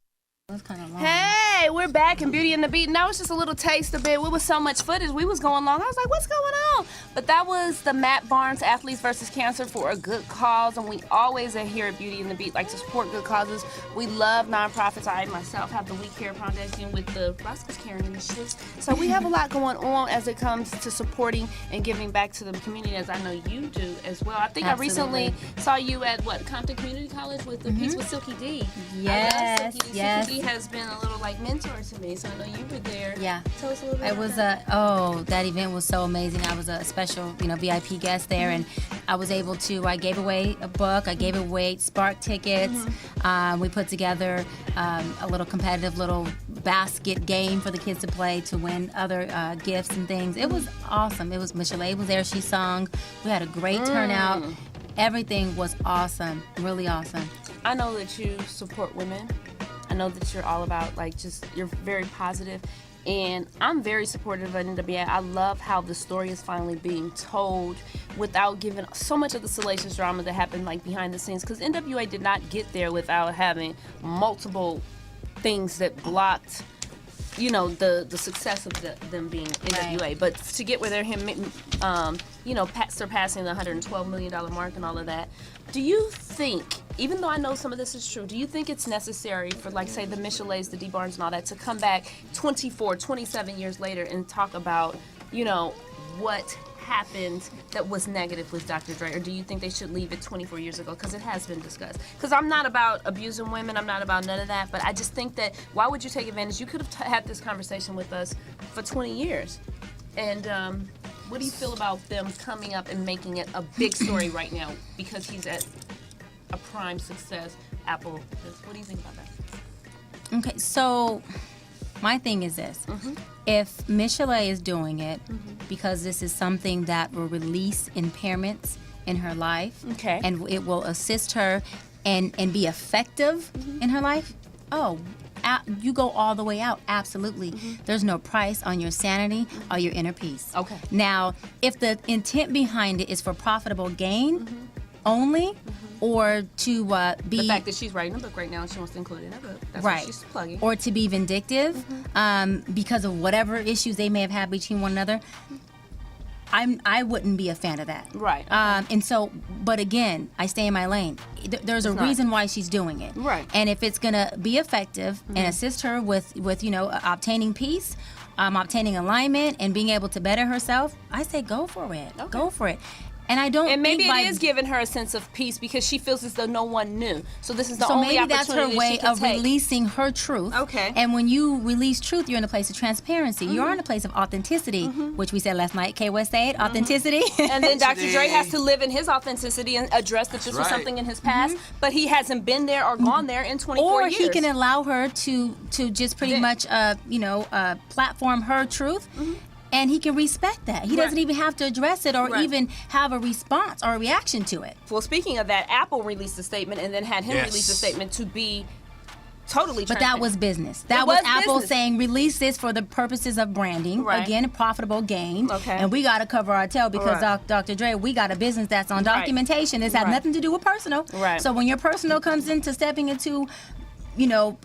Hey, we're back in Beauty and the Beat. And that was just a little taste of it. It was so much footage. We was going long. I was like, what's going on? But that was the Matt Barnes Athletes versus Cancer for a good cause. And we always are here at Beauty and the Beat, like to support good causes. We love nonprofits. I myself have the We Care Foundation with the Roscoe's Caring Initiatives. So we have a lot going on as it comes to supporting and giving back to the community, as I know you do as well. I think Absolutely. I recently saw you at, Compton Community College with the piece with Silky D. Yes, I love Silky D. yes. Silky D has been a little like mentor to me, so I know you were there. Yeah. Tell us a little bit It about was that. that event was so amazing. I was a special, VIP guest there, and I was able to, I gave away a book, I gave away Spark tickets. We put together a little competitive little basket game for the kids to play to win other gifts and things. It was awesome. It was, Michelet was there, she sung. We had a great turnout. Everything was awesome, really awesome. I know that you support women. I know that you're all about you're very positive, and I'm very supportive of NWA. I love how the story is finally being told without giving so much of the salacious drama that happened behind the scenes, because NWA did not get there without having multiple things that blocked the success of them being NWA. Right. But to get where they're surpassing the $112 million mark and all of that, do you think, even though I know some of this is true, do you think it's necessary for, say, the Michelets, the D. Barnes and all that to come back 24, 27 years later and talk about, what happened that was negative with Dr. Dre? Or do you think they should leave it 24 years ago? Because it has been discussed. Because I'm not about abusing women. I'm not about none of that. But I just think that, why would you take advantage? You could have had this conversation with us for 20 years. And what do you feel about them coming up and making it a big story right now because he's at a prime success? Apple. What do you think about that? Okay, so my thing is this. If Michelet is doing it because this is something that will release impairments in her life, and it will assist her and be effective in her life, you go all the way out, absolutely. There's no price on your sanity or your inner peace. Okay. Now, if the intent behind it is for profitable gain only, or to be... The fact that she's writing a book right now and she wants to include it in her book. That's what she's plugging. Or to be vindictive because of whatever issues they may have had between one another, I wouldn't be a fan of that. Right. And so, but again, I stay in my lane. There's a reason why she's doing it. Right. And if it's gonna be effective and assist her with obtaining peace, obtaining alignment, and being able to better herself, I say go for it. Okay. Go for it. And I don't. And maybe think it is giving her a sense of peace because she feels as though no one knew. So this is the so only maybe that's opportunity her way she can of take. releasing her truth. Okay. And when you release truth, you're in a place of transparency. You're in a place of authenticity, which we said last night. K. West said authenticity. And then Dr. Dre has to live in his authenticity and address that this was something in his past, but he hasn't been there or gone there in 24 years. Or he can allow her to just pretty much platform her truth. And he can respect that. He doesn't even have to address it or even have a response or a reaction to it. Well, speaking of that, Apple released a statement and then had him release a statement to be totally But that was business. That was Apple business. saying release this for the purposes of branding. Right. Again, a profitable gain. Okay. And we got to cover our tail because Right. Dr. Dre, we got a business that's on Right. documentation. This has Right. nothing to do with personal. Right. So when your personal comes into stepping into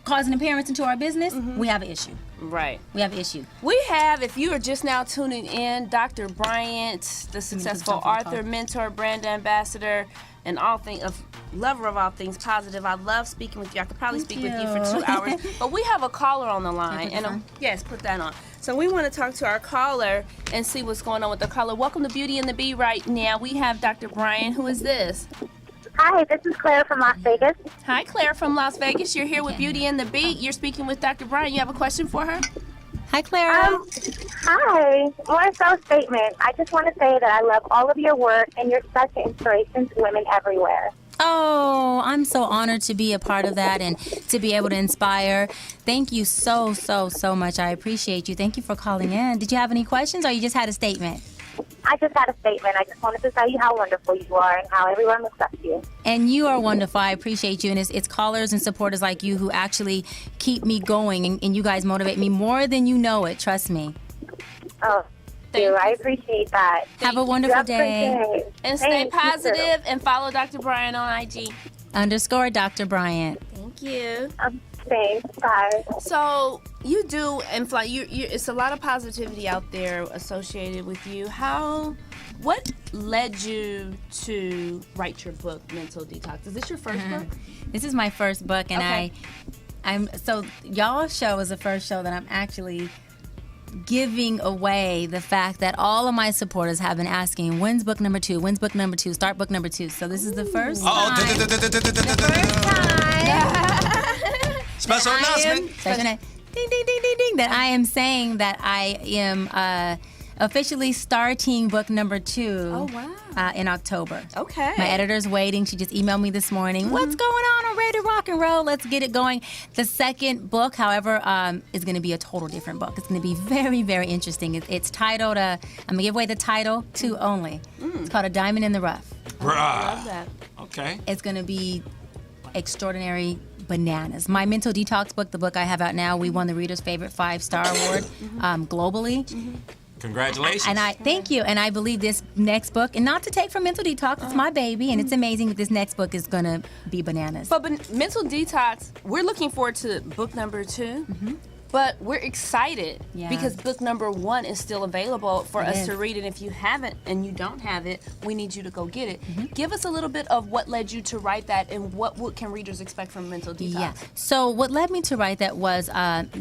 causing appearance into our business, we have an issue. Right. We have an issue. We have, if you are just now tuning in, Dr. Bryant, the successful author, mentor, brand ambassador, and lover of all things positive. I love speaking with you. I could probably speak with you for 2 hours. But we have a caller on the line. Yes, put that on. So we want to talk to our caller and see what's going on with the caller. Welcome to Beauty and the Bee right now. We have Dr. Bryant. Who is this? Hi, this is Claire from Las Vegas. Hi, Claire from Las Vegas. You're here with Beauty and the Bee. You're speaking with Dr. Bryant. You have a question for her? Hi, Claire. Hi. More so statement. I just want to say that I love all of your work, and you're such an inspiration to women everywhere. Oh, I'm so honored to be a part of that and to be able to inspire. Thank you so much. I appreciate you. Thank you for calling in. Did you have any questions or you just had a statement? I just had a statement. I just wanted to tell you how wonderful you are and how everyone looks up to you. And you are wonderful. I appreciate you. And it's callers and supporters like you who actually keep me going. And you guys motivate me more than you know it. Trust me. Oh, thank you. I appreciate that. Have a wonderful day. And stay positive and follow Dr. Bryant on IG. _ Dr. Bryant. Thank you. Thanks. Bye. So you do, and it's a lot of positivity out there associated with you. What led you to write your book, Mental Detox? Is this your first book? This is my first book, and so y'all's show is the first show that I'm actually giving away the fact that all of my supporters have been asking, when's book number 2? When's book number 2? Start book number 2. So this is the first time. Special announcement. Ding, ding, ding, ding, ding. That I am saying that I am officially starting book number 2 in October. Okay. My editor's waiting. She just emailed me this morning. What's going on? I'm ready to rock and roll. Let's get it going. The second book, however, is going to be a total different book. It's going to be very, very interesting. It's titled, I'm going to give away the title, 2 only. It's called A Diamond in the Rough. I love that. Okay. It's going to be extraordinary bananas. My Mental Detox book, the book I have out now, we won the Reader's Favorite 5-star award globally. Congratulations. And I thank you. And I believe this next book, and not to take from Mental Detox, it's my baby, and it's amazing that this next book is going to be bananas. But Mental Detox, we're looking forward to book number 2. But we're excited because book number 1 is still available for us to read. And if you haven't and you don't have it, we need you to go get it. Give us a little bit of what led you to write that and what can readers expect from Mental Detox? Yeah. So what led me to write that was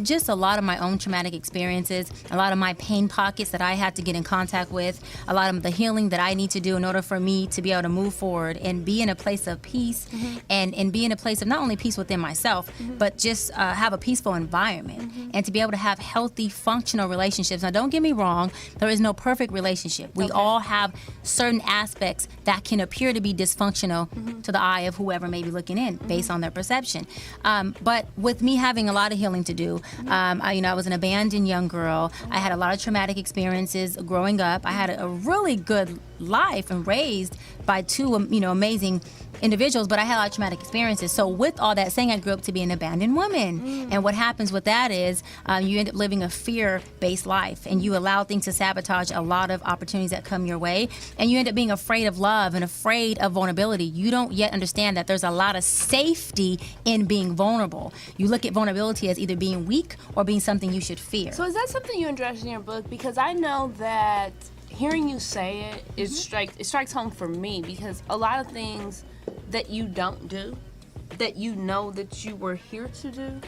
just a lot of my own traumatic experiences, a lot of my pain pockets that I had to get in contact with, a lot of the healing that I need to do in order for me to be able to move forward and be in a place of peace and be in a place of not only peace within myself, but just have a peaceful environment. And to be able to have healthy, functional relationships. Now, don't get me wrong, there is no perfect relationship. We all have certain aspects that can appear to be dysfunctional to the eye of whoever may be looking in based on their perception. But with me having a lot of healing to do, I was an abandoned young girl. I had a lot of traumatic experiences growing up. I had a really good life and raised by 2 amazing individuals, but I had a lot of traumatic experiences. So with all that saying, I grew up to be an abandoned woman. And what happens with that is you end up living a fear-based life, and you allow things to sabotage a lot of opportunities that come your way, and you end up being afraid of love and afraid of vulnerability. You don't yet understand that there's a lot of safety in being vulnerable. You look at vulnerability as either being weak or being something you should fear. So is that something you address in your book? Because I know that hearing you say it, it strikes home for me, because a lot of things that you don't do, that you know that you were here to do,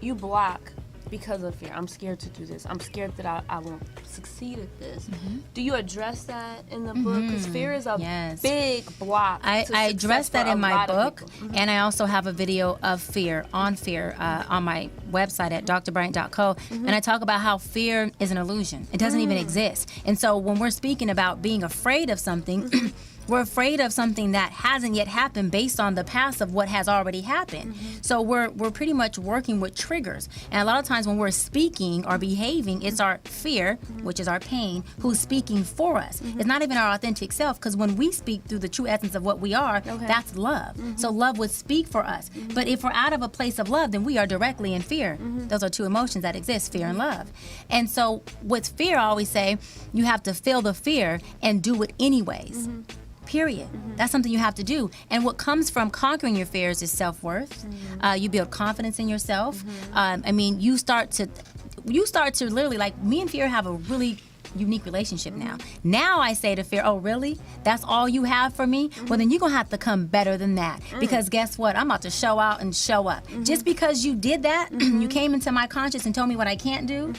you block because of fear. I'm scared to do this. I'm scared that I won't succeed at this. Do you address that in the book? Because fear is a big block. I address that in my book, and I also have a video of fear on my website at drbryant.co, and I talk about how fear is an illusion. It doesn't even exist. And so when we're speaking about being afraid of something, we're afraid of something that hasn't yet happened based on the past of what has already happened. So we're pretty much working with triggers. And a lot of times when we're speaking or behaving, it's our fear, which is our pain, who's speaking for us. It's not even our authentic self, because when we speak through the true essence of what we are, that's love. So love would speak for us. But if we're out of a place of love, then we are directly in fear. Those are 2 emotions that exist, fear and love. And so with fear, I always say, you have to feel the fear and do it anyways. Period. That's something you have to do. And what comes from conquering your fears is self-worth. You build confidence in yourself. I mean, you start to literally, like, me and fear have a really unique relationship now. Now I say to fear, oh, really? That's all you have for me? Well, then you're going to have to come better than that. Because guess what? I'm about to show out and show up. Just because you did that, you came into my conscience and told me what I can't do,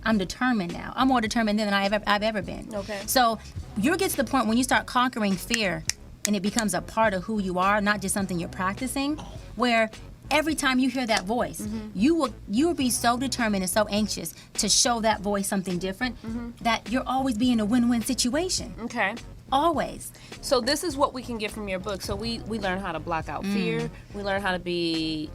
I'm determined now. I'm more determined than I've ever been. Okay. So you'll get to the point when you start conquering fear and it becomes a part of who you are, not just something you're practicing, where every time you hear that voice, you will be so determined and so anxious to show that voice something different that you'll always be in a win-win situation. Okay. Always. So this is what we can get from your book. So we learn how to block out fear. We learn how to be.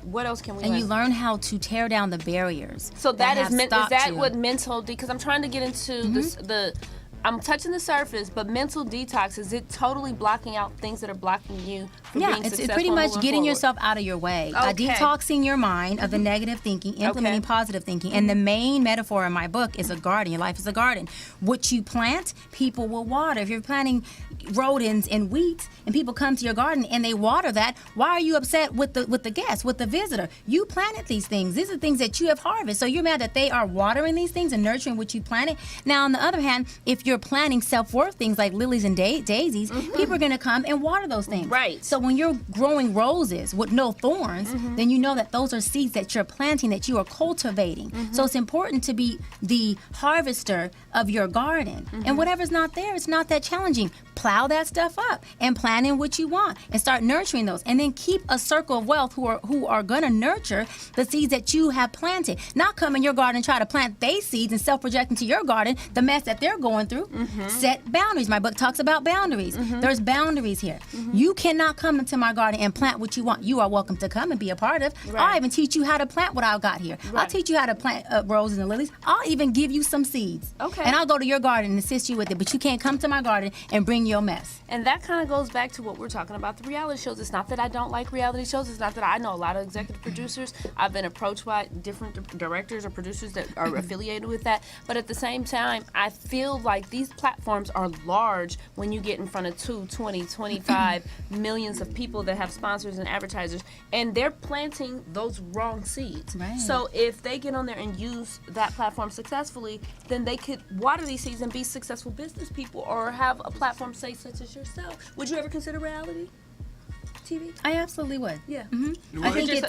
What else can we? And you learn how to tear down the barriers. So that is stopped that you. what mental? Because I'm trying to get into the. I'm touching the surface, but mental detox, is it totally blocking out things that are blocking you from being it's successful? pretty much moving getting forward? yourself out of your way. Okay. Detoxing your mind of the negative thinking, implementing positive thinking. And the main metaphor in my book is a garden. Your life is a garden. What you plant, people will water. If you're planting rodents and weeds and people come to your garden and they water that, why are you upset with the guest, with the visitor? You planted these things. These are things that you have harvested. So you're mad that they are watering these things and nurturing what you planted. Now, on the other hand, if you're planting self-worth things like lilies and daisies, people are going to come and water those things. Right. So when you're growing roses with no thorns, then you know that those are seeds that you're planting, that you are cultivating. So it's important to be the harvester of your garden. And whatever's not there, it's not that challenging. Plow that stuff up and plant in what you want and start nurturing those. And then keep a circle of wealth who are going to nurture the seeds that you have planted. Not come in your garden and try to plant they seeds and self-project into your garden the mess that they're going through. Set boundaries. My book talks about boundaries. There's boundaries here. You cannot come into my garden and plant what you want. You are welcome to come and be a part of. I'll even teach you how to plant what I've got here. I'll teach you how to plant roses and lilies. I'll even give you some seeds. Okay. And I'll go to your garden and assist you with it. But you can't come to my garden and bring your mess. And that kind of goes back to what we're talking about, the reality shows. It's not that I don't like reality shows. It's not that I know a lot of executive producers. I've been approached by different directors or producers that are affiliated with that. But at the same time, I feel like these platforms are large when you get in front of 20, 25 millions of people that have sponsors and advertisers, and they're planting those wrong seeds. Right. So if they get on there and use that platform successfully, then they could water these seeds and be successful business people or have a platform, say, such as yourself. Would you ever consider reality TV? I absolutely would. Yeah. I think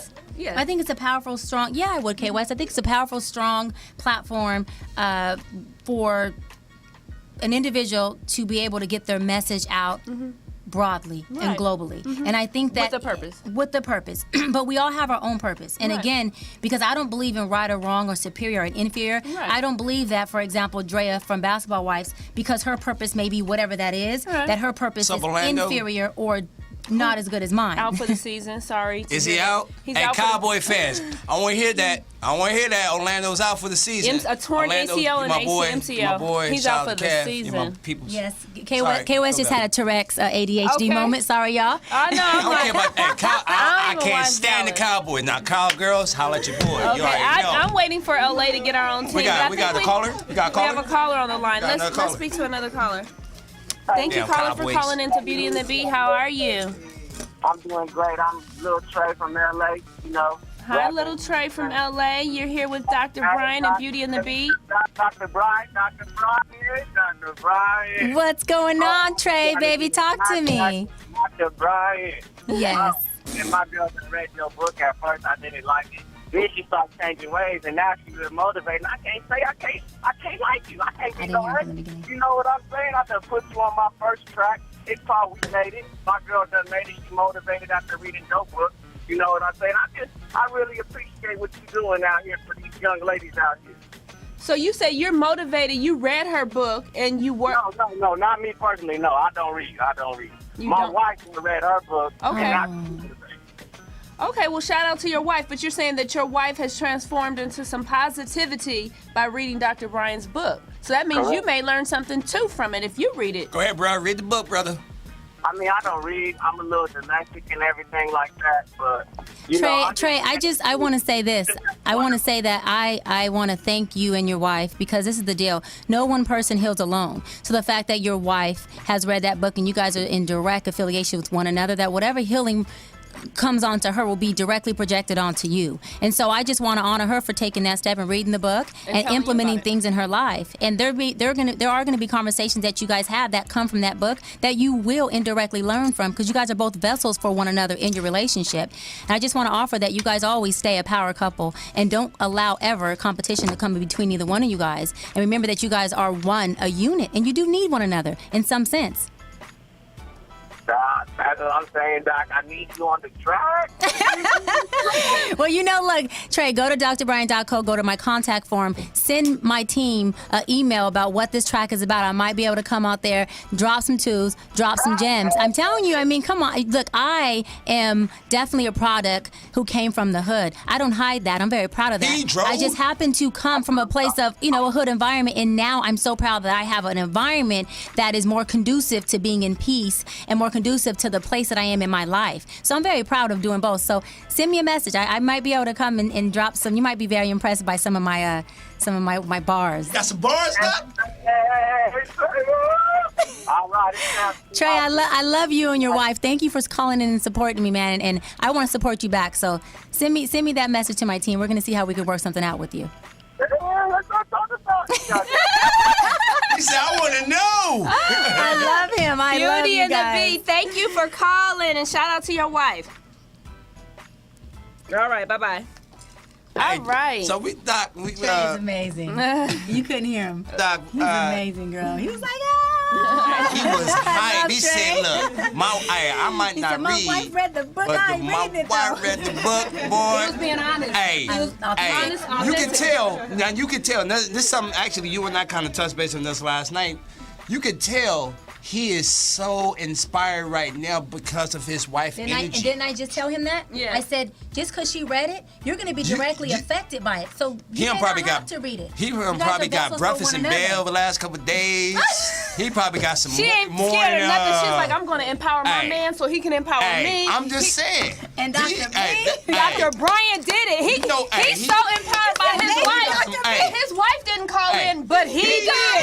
I think it's a powerful, strong. Yeah, I would, Kay West. I think it's a powerful, strong platform for an individual to be able to get their message out broadly and globally. And I think that with the purpose. But we all have our own purpose. And again, because I don't believe in right or wrong or superior and inferior, I don't believe that, for example, Drea from Basketball Wives, because her purpose may be whatever that is, that her purpose is inferior or not as good as mine. Out for the season, sorry. Is he out? He's hey, out Cowboy fans, I want to hear that. I want to hear that. Orlando's out for the season. A torn ACL and ACMCL. My boy, he's out for the season. Yes, Kay West just had a Tourette's ADHD moment. Sorry, y'all. I know. I don't care about that. I can't stand the Cowboys. Now, Cowgirls, holla at your boy. Okay, You already know. I'm waiting for LA to get our own team. We got a caller? We got a caller? We have a caller on the line. Let's speak to another caller. Thank you, caller, for calling into Beauty and the Beat. How are you? I'm doing great. I'm Little Trey from LA, you know. Hi, Little Trey from LA. You're here with Dr. Brian and Beauty and the Beat. Dr. Brian. What's going on, Trey, baby? Talk to me. Dr. Brian. Yes. And my girl just read your book at first. I didn't like it. Then she started changing ways, and now she's motivating. I can't say I can't like you. I can't be no hurt. You know what I'm saying? I just put you on my first track. It's called We Made It. My girl done made it. She motivated after reading your book. You know what I'm saying? I really appreciate what you're doing out here for these young ladies out here. So you say you're motivated. You read her book and you work. No, not me personally. No, I don't read. My wife read her book. Okay. Okay, well, shout out to your wife. But you're saying that your wife has transformed into some positivity by reading Dr. Brian's book. So that means you may learn something, too, from it if you read it. Go ahead, bro. Read the book, brother. I mean, I don't read. I'm a little domestic and everything like that, but you know, Trey, I want to say this. I want to say that I want to thank you and your wife, because this is the deal. No one person heals alone. So the fact that your wife has read that book and you guys are in direct affiliation with one another, that whatever healing comes onto her will be directly projected onto you. And so I just want to honor her for taking that step and reading the book and implementing things in her life. And there are going to be conversations that you guys have that come from that book that you will indirectly learn from, because you guys are both vessels for one another in your relationship. And I just want to offer that you guys always stay a power couple and don't allow ever competition to come between either one of you guys. And remember that you guys are a unit, and you do need one another in some sense. Doc, that's what I'm saying, Doc. I need you on the track. Well, look, Trey, go to drbryant.co, go to my contact form, send my team an email about what this track is about. I might be able to come out there, drop some twos, drop some gems. I'm telling you, I mean, come on. Look, I am definitely a product who came from the hood. I don't hide that. I'm very proud of that. I just happen to come from a place of, a hood environment, and now I'm so proud that I have an environment that is more conducive to being in peace and more conducive to the place that I am in my life. So I'm very proud of doing both. So send me a message. I might be able to come and drop some. You might be very impressed by some of my bars. Got some bars, Doc? All right. Trey, I love you and your wife. Thank you for calling in and supporting me, man. And I want to support you back. So send me that message to my team. We're going to see how we can work something out with you. He said, I want to know. I love him. I love you guys. Beauty and the Beat, thank you for calling, and shout out to your wife. All right, bye-bye. All right. So Doc, Trey is amazing. You couldn't hear him. Doc, he's amazing, girl. He was like, he was hype. He said, look, I might not read. My wife read the book. But I ain't reading it, wife read the book, boy. He was being honest. Hey, He was honest, you can authentic. tell. Now you can tell. This is something actually you and I kind of touched base on this last night. You could tell he is so inspired right now because of his wife energy. Didn't I just tell him that? Yeah. I said, just because she read it, you're going to be directly affected by it. So you He probably have to read it. He You guys probably are got vessels breakfast for in one bed another. over the last couple of days. He probably got some She ain't more. scared of nothing. She's like, I'm going to empower my Hey. man so he can empower me. I'm just saying. And Dr. B? Dr. Brian did it. He's so empowered by his wife. His wife didn't call in, but he did.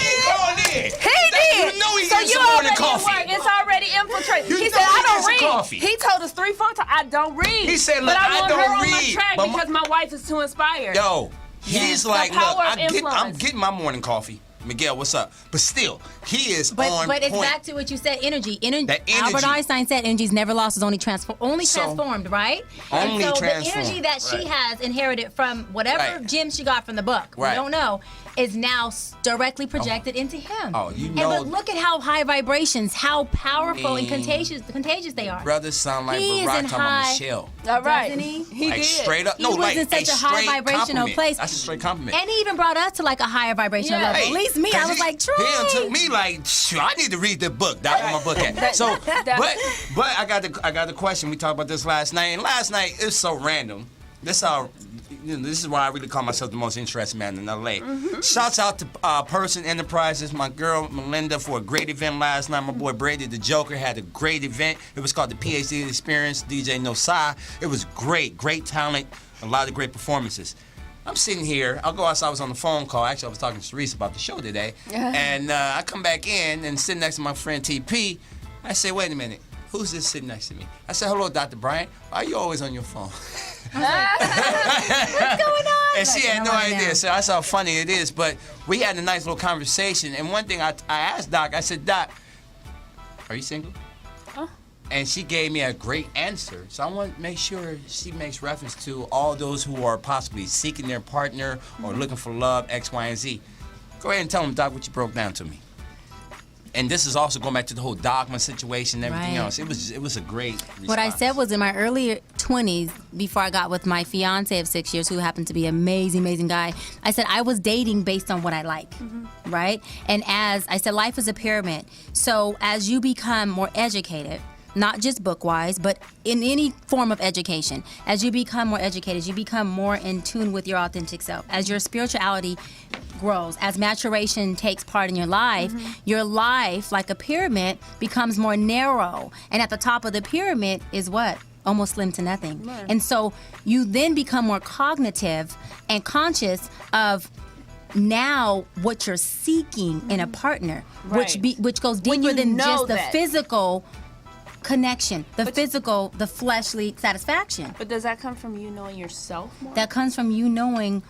He did. You know he so eats you some morning already coffee. at work. It's already infiltrated. You He know said, he I don't eats some read. coffee. He told us 3-4 times, I don't read. He said, but look, I I want don't her on my read, track but because my wife is too inspired. Yo, he's The like, look, power of I'm influence. getting my morning coffee. Miguel, what's up? But still, he is on But it's point. back to what you said, energy. That energy. Albert Einstein said energy's never lost, it's only transformed, right? Only and so transformed, the energy that she right. has inherited from whatever Right. gem she got from the book, Right. we don't know, is now directly projected into him. Oh, you And know. but look at how high vibrations, how powerful and Man. contagious they are. Brothers sound like He is Barack in talking about high- Michelle. All right. Doesn't he? Like did. straight up. He No, was like in such a high straight vibrational compliment. place. That's a straight compliment. And he even brought us to like a higher vibrational Yeah. level. At least me, I was like, Trey. He took me like, I need to read the book. That's where my book at. So, but I got the question. We talked about this last night, and last night it was so random. This is why I really call myself the most interesting man in LA. Shouts out to Person Enterprises, my girl Melinda for a great event last night. My boy Brady the Joker had a great event. It was called the PhD Experience. DJ Nosai. It was great talent, a lot of great performances. I'm sitting here. I'll go outside. I was on the phone call. Actually, I was talking to Cerise about the show today. And I come back in and sit next to my friend TP. I say, wait a minute. Who's this sitting next to me? I said, hello, Dr. Bryant. Why are you always on your phone? What's going on? And she had no idea. So that's how funny it is. But we had a nice little conversation. And one thing I asked Doc, I said, Doc, are you single? And she gave me a great answer. So I want to make sure she makes reference to all those who are possibly seeking their partner or looking for love, X, Y, and Z. Go ahead and tell them, Doc, what you broke down to me. And this is also going back to the whole dogma situation and everything Right. else. It was a great response. What I said was in my early 20s, before I got with my fiance of 6 years, who happened to be an amazing guy, I said I was dating based on what I like, right? And as I said, life is a pyramid. So as you become more educated, not just book-wise, but in any form of education, as you become more educated, you become more in tune with your authentic self. As your spirituality grows, as maturation takes part in your life, like a pyramid, becomes more narrow. And at the top of the pyramid is what? Almost slim to nothing. And so you then become more cognitive and conscious of now what you're seeking in a partner, which goes deeper than just the physical connection, the fleshly satisfaction. But does that come from you knowing yourself more? That comes from you knowing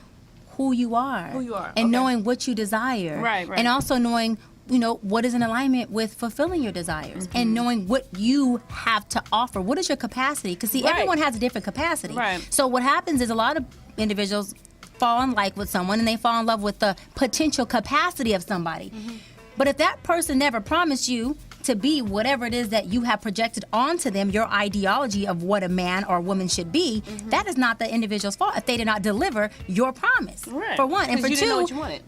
who you are. And knowing what you desire. Right. And also knowing, what is in alignment with fulfilling your desires and knowing what you have to offer. What is your capacity? Because everyone has a different capacity. Right. So what happens is a lot of individuals fall in like with someone and they fall in love with the potential capacity of somebody. But if that person never promised you to be whatever it is that you have projected onto them, your ideology of what a man or a woman should be, that is not the individual's fault if they did not deliver your promise. For one. And for you two, didn't know what you wanted.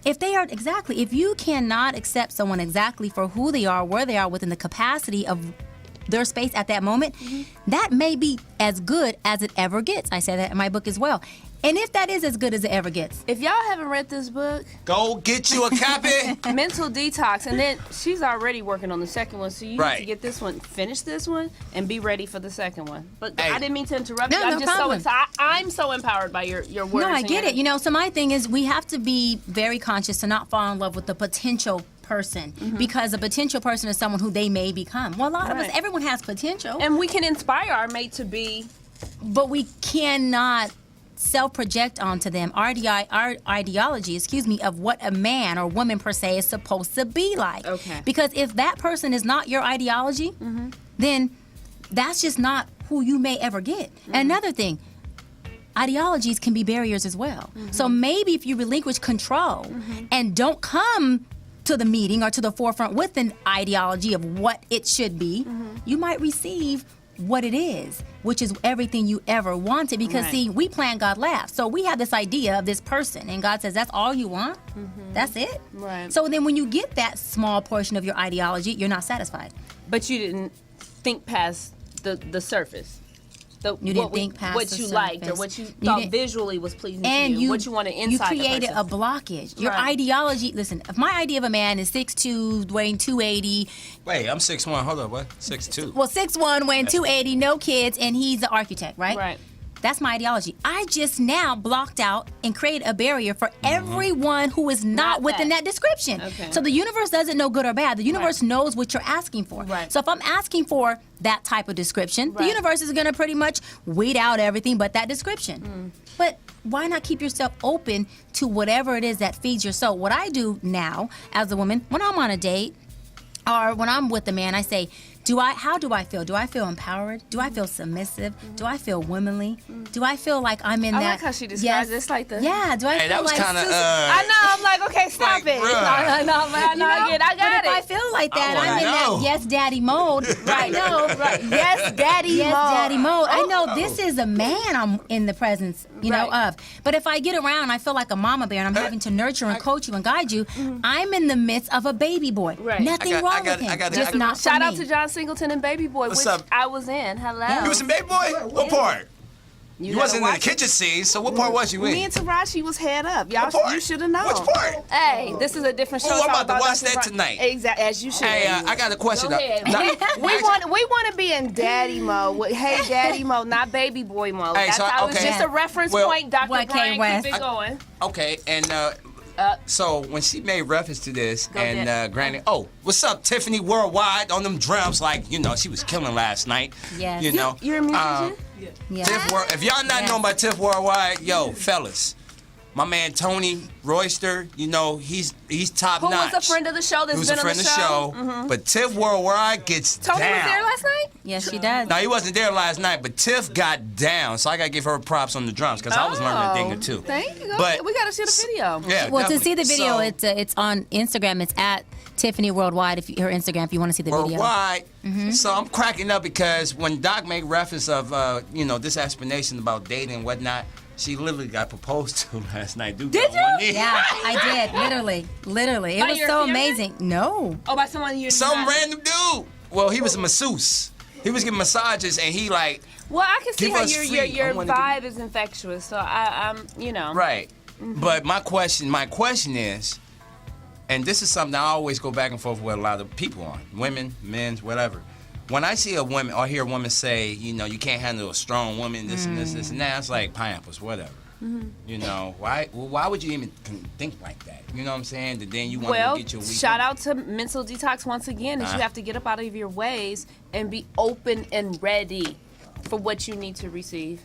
if you cannot accept someone exactly for who they are, where they are within the capacity of their space at that moment, that may be as good as it ever gets. I say that in my book as well. And if that is as good as it ever gets. If y'all haven't read this book, go get you a copy. Mental Detox. And then she's already working on the second one. So you need to get this one, finish this one, and be ready for the second one. But I didn't mean to interrupt you. I'm just so excited. I'm so empowered by your words. No, I get it. So my thing is we have to be very conscious to not fall in love with the potential person because a potential person is someone who they may become. Well, a lot of us, everyone has potential. And we can inspire our mate to be. But we cannot self-project onto them our ideology, of what a man or woman per se is supposed to be like. Because if that person is not your ideology, then that's just not who you may ever get. And another thing, ideologies can be barriers as well. So maybe if you relinquish control and don't come to the meeting or to the forefront with an ideology of what it should be, you might receive what it is, which is everything you ever wanted. Because see, we plan, God laughs. So we have this idea of this person, and God says, that's all you want? That's it? So then when you get that small portion of your ideology, you're not satisfied. But you didn't think past the surface. You didn't think past what the you surface. liked or what you thought visually was pleasing and to you, what you wanted inside you created a blockage. Your ideology, listen, if my idea of a man is 6'2", weighing 280. Wait, I'm 6'1", hold on, what? 6'2". Well, 6'1", weighing 280, no kids, and he's an architect, right? Right. That's my ideology. I just now blocked out and created a barrier for everyone who is not within that description. So the universe doesn't know good or bad. The universe knows what you're asking for. So if I'm asking for that type of description, the universe is going to pretty much weed out everything but that description. But why not keep yourself open to whatever it is that feeds your soul? What I do now as a woman, when I'm on a date or when I'm with a man, I say, how do I feel? Do I feel empowered? Do I feel submissive? Do I feel womanly? Do I feel like I'm in that? I like how she describes it. It's like the... Yeah, do I feel that was like... kinda, I know, I'm like, okay, stop it. I got it. If I feel like that, I'm in that yes daddy mode. Yes daddy mode. I know this is a man I'm in the presence, of. But if I get around, I feel like a mama bear and I'm having to nurture and coach you and guide you, I'm in the midst of a baby boy. Nothing wrong with him. Just not for Shout me. out to John Singleton and Baby Boy, What's which up? I was in. Hello. You was in Baby Boy? What part? You wasn't in the kitchen scene, so what part was you in? Me and Taraji was head up. Y'all, What part? you should have known. Which part? Hey, this is a different show. Oh, I'm It's all about to watch Dr. that tonight. Exactly, as you should. Hey, I got a question. Go ahead. We want to be in daddy mode. Hey, daddy mode, not baby boy mode. Hey, That's so, how it's okay. just a reference Well, point. Dr. What, Brian, Kanye West? keep it going. Okay, and so when she made reference to this, and Granny, what's up, Tiffany Worldwide on them drums? Like, she was killing last night. Yes. You're a musician? Yeah. If y'all not known about Tiff Worldwide, fellas, my man Tony Royster, he's top Who notch. was a friend of the show that's He was been a friend on of the the show? show, but Tiff Worldwide gets Tony down. was there last night? Yes, she does. No, he wasn't there last night, but Tiff got down, so I gotta give her props on the drums because I was learning a thing or two. Thank you. But- We gotta see the video. Yeah, Well, to see the definitely. video, it's on Instagram. It's at Tiffany Worldwide. Her Instagram, if you want to see the video. Worldwide. So I'm cracking up because when Doc made reference of this explanation about dating and whatnot, she literally got proposed to last night. Dude, Did you? Yeah, I did. Literally. It By was your so fiance? amazing. No. Oh, by someone you Some random dude. Well, he was a masseuse. He was giving massages, and he like. Well, I can see Give how us your free. I your wanna vibe is infectious. So I'm. Right. But my question is, and this is something I always go back and forth with a lot of people on, women, men, whatever. when I see a woman or hear a woman say, you know, you can't handle a strong woman, this and this and that, it's like pineapples, whatever. You know, why would you even think like that? You know what I'm saying? That then you want to get your week. Shout out to Mental Detox once again, is you have to get up out of your ways and be open and ready for what you need to receive.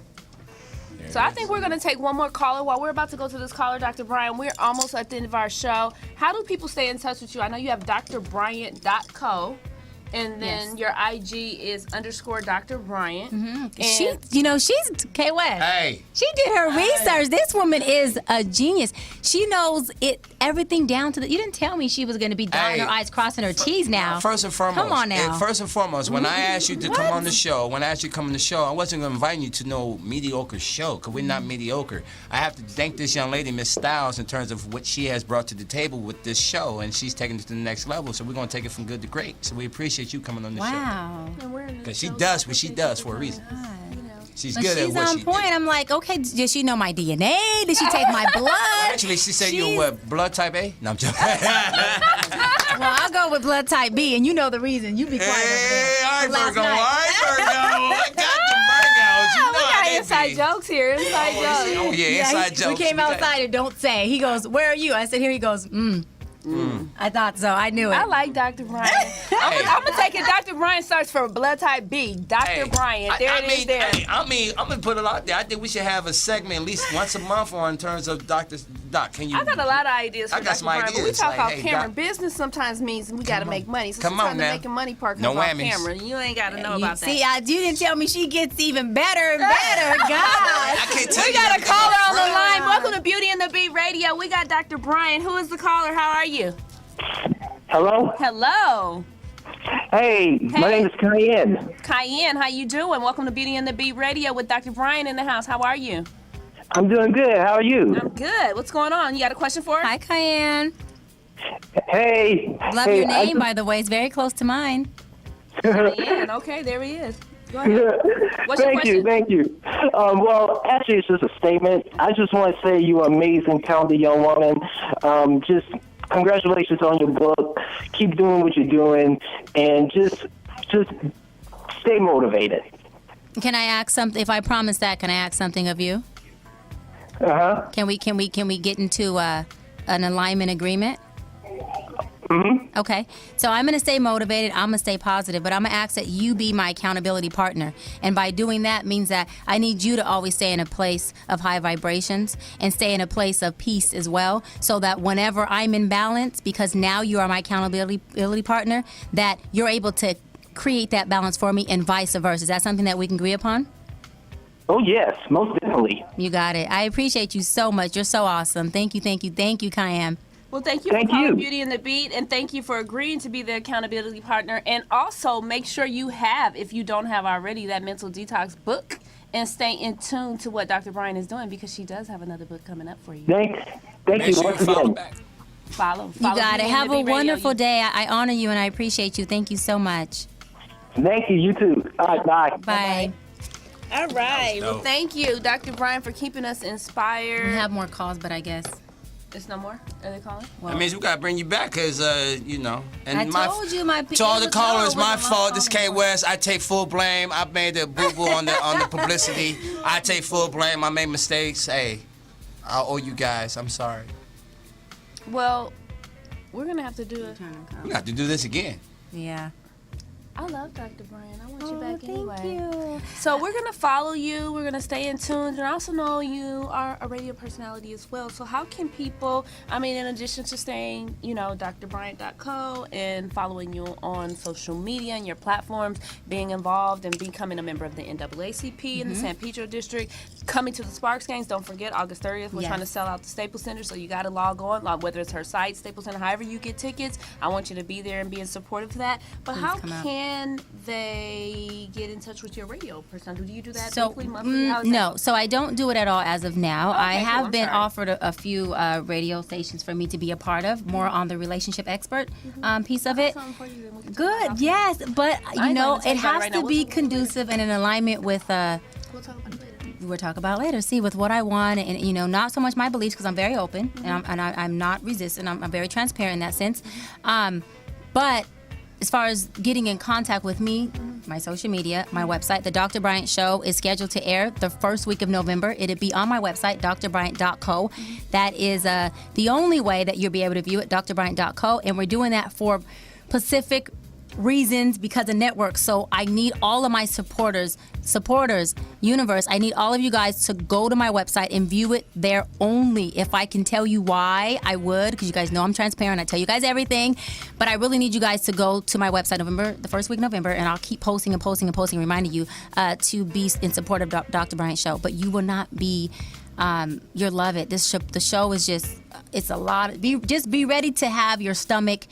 So I think we're going to take one more caller. While we're about to go to this caller, Dr. Bryant, we're almost at the end of our show. How do people stay in touch with you? I know you have drbryant.co. And then your IG is _Dr. Bryant. She's K West. Hey. She did her research. This woman is a genius. She knows it everything down to the. You didn't tell me she was going to be dotting her I's, crossing her T's now. First and foremost. Come on now. First and foremost, when I asked you to come on the show, I wasn't going to invite you to no mediocre show because we're not mediocre. I have to thank this young lady, Miss Styles, in terms of what she has brought to the table with this show, and she's taking it to the next level. So we're going to take it from good to great. So we appreciate you coming on the show. Wow. Because she does what she does for a reason. She's good at what she does. She's on point. I'm like, okay, does she know my DNA? Did she take my blood? Actually, she said you were blood type A? No, I'm joking. Well, I'll go with blood type B, and you know the reason. You be quiet over there. Hey, Virgo. I got the Virgos. We got inside jokes here. Inside jokes. Oh, yeah, inside jokes. We came outside and don't say. He goes, where are you? I said, here. He goes, I thought so. I knew it. I like Dr. Bryant. I'm going to take it. Dr. Bryant starts for blood type B. Dr. Bryant. There it is there. I'm going to put it out there. I think we should have a segment at least once a month on terms of Doc, can you? I got a lot of ideas for I got some Dr. Bryant, but we ideas. talk Like, off hey, camera. Doc. Business sometimes means we got to make money. So Come on sometimes now. making money part No comes off whammies. camera. You ain't got to know about that. See, you didn't tell me she gets even better and better. God. I can't tell We you got a everything caller up on the front. line. Welcome to Beauty and the Beat Radio. We got Dr. Bryant. Who is the caller? How are you? Hello? Hello. Hey, my name is Cayenne. Cayenne, how you doing? Welcome to Beauty and the Beat Radio with Dr. Bryant in the house. How are you? I'm doing good. How are you? I'm good. What's going on? You got a question for us? Hi, Cayenne. Hey. Love hey, your name, by the way. It's very close to mine. Cayenne. Okay, there he is. Go ahead. What's your Thank question? you, thank you. Well, actually, it's just a statement. I just want to say you're an amazing, talented young woman. Just congratulations on your book. Keep doing what you're doing, and just stay motivated. Can I ask something? If I promise that, can I ask something of you? Can we get into an alignment agreement? Mm-hmm. Okay. So I'm going to stay motivated. I'm going to stay positive, but I'm going to ask that you be my accountability partner. And by doing that means that I need you to always stay in a place of high vibrations and stay in a place of peace as well, so that whenever I'm in balance, because now you are my accountability partner, that you're able to create that balance for me and vice versa. Is that something that we can agree upon? Oh, yes, most definitely. You got it. I appreciate you so much. You're so awesome. Thank you, Kayam. Well, thank you for calling Beauty and the Beat, and thank you for agreeing to be the accountability partner. And also, make sure you have, if you don't have already, that Mental Detox book, and stay in tune to what Dr. Bryant is doing, because she does have another book coming up for you. Thank Make you sure once you follow again. back. Follow You got it. Beauty and Have the a Beat Radio. wonderful day. I honor you and I appreciate you. Thank you so much. Thank you. You too. All right, bye. Bye. All right. Well, dope. thank you, Dr. Bryant, for keeping us inspired. We have more calls, but I guess. It's no more? Are they calling? That means we gotta bring you back, cause you know. And I told you my to all the callers, my was fault. This K West. I take full blame. I made the boo boo on the publicity. I take full blame. I made mistakes. Hey, I owe you guys. I'm sorry. Well, we're going to have to do it. We got to do this again. Yeah. I love Dr. Bryant. I want you back thank anyway. you. So we're going to follow you. We're going to stay in tune. And I also know you are a radio personality as well. So how can people, I mean, in addition to staying, you know, drbryant.co and following you on social media and your platforms, being involved and becoming a member of the NAACP in the San Pedro District, coming to the Sparks games. Don't forget, August 30th, we're Yes. trying to sell out the Staples Center. So you got to log on, whether it's her site, Staples Center, however you get tickets. I want you to be there and be in support of that. But Please how come out. can they get in touch with your radio person? Do you do that So, weekly, monthly? How is no, so I don't do it at all as of now. I Okay, cool. have I'm been sorry. offered a few radio stations for me to be a part of, more on the relationship expert piece of it. Good, yes, but you ain't know, gonna tell it you about it has right to now. be conducive and in alignment with. We'll talk about it later. We'll talk about later. See, with what I want, and you know, not so much my beliefs, because I'm very open and I'm not resistant. I'm very transparent in that sense. But as far as getting in contact with me, my social media, my website, The Dr. Bryant Show is scheduled to air the first week of November. It'll be on my website, drbryant.co. That is the only way that you'll be able to view it, drbryant.co. And we're doing that for Pacific reasons because of network. So I need all of my supporters, universe. I need all of you guys to go to my website and view it there only. If I can tell you why, I would, because you guys know I'm transparent. I tell you guys everything. But I really need you guys to go to my website the first week of November, and I'll keep posting, reminding you to be in support of Dr. Bryant Show. But you will not be. You'll love it. The show is it's a lot. Be ready to have your stomach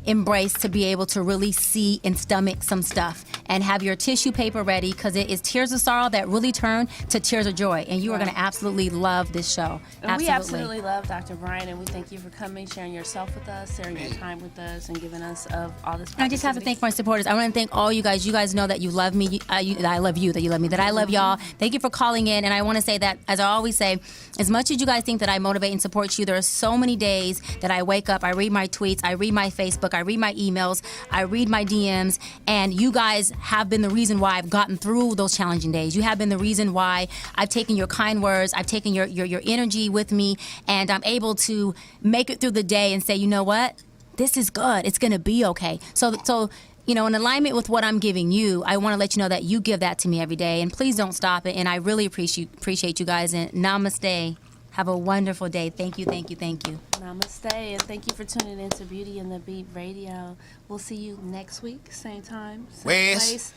embrace, to be able to really see and stomach some stuff, and have your tissue paper ready, because it is tears of sorrow that really turn to tears of joy, and you are going to absolutely love this show. And we absolutely love Dr. Bryant, and we thank you for coming, sharing yourself with us, sharing your time with us, and giving us of all this. I just have to thank my supporters. I want to thank all you guys. You guys know that you love me, that I love you, that you love me, that I love y'all. Thank you for calling in, and I want to say that, as I always say, as much as you guys think that I motivate and support you, there are so many days that I wake up, I read my tweets, I read my Facebook, I read my emails, I read my DMs, and you guys have been the reason why I've gotten through those challenging days. You have been the reason why I've taken your kind words, I've taken your energy with me, and I'm able to make it through the day and say, you know what? This is good. It's going to be okay. So in alignment with what I'm giving you, I want to let you know that you give that to me every day, and please don't stop it. And I really appreciate you guys, and namaste. Have a wonderful day. Thank you. Namaste, and thank you for tuning in to Beauty and the Beat Radio. We'll see you next week, same time, same place.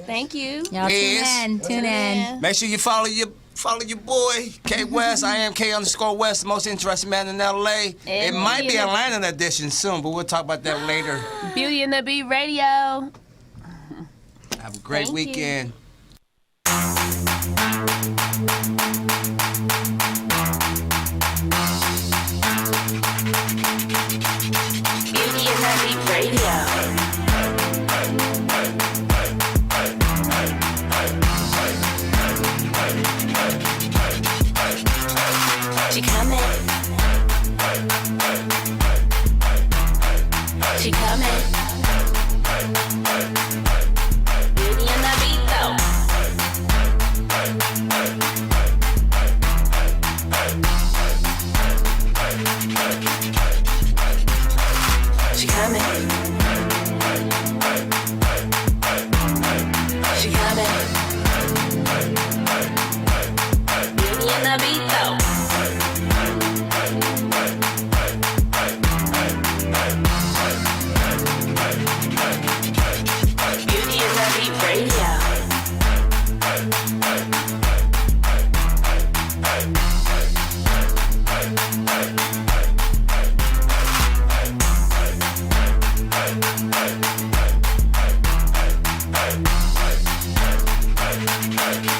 Thank you. Y'all tune in. Make sure you follow your boy, K West. I am K_West, the most interesting man in LA. It might be Atlanta edition soon, but we'll talk about that later. Beauty and the Beat Radio. Have a great weekend. Beauty and the Beat Radio. She coming. She coming. Beauty and the Beat though. She coming. She coming. Beauty and the Beat though. Beauty and the Beat Radio. Hey.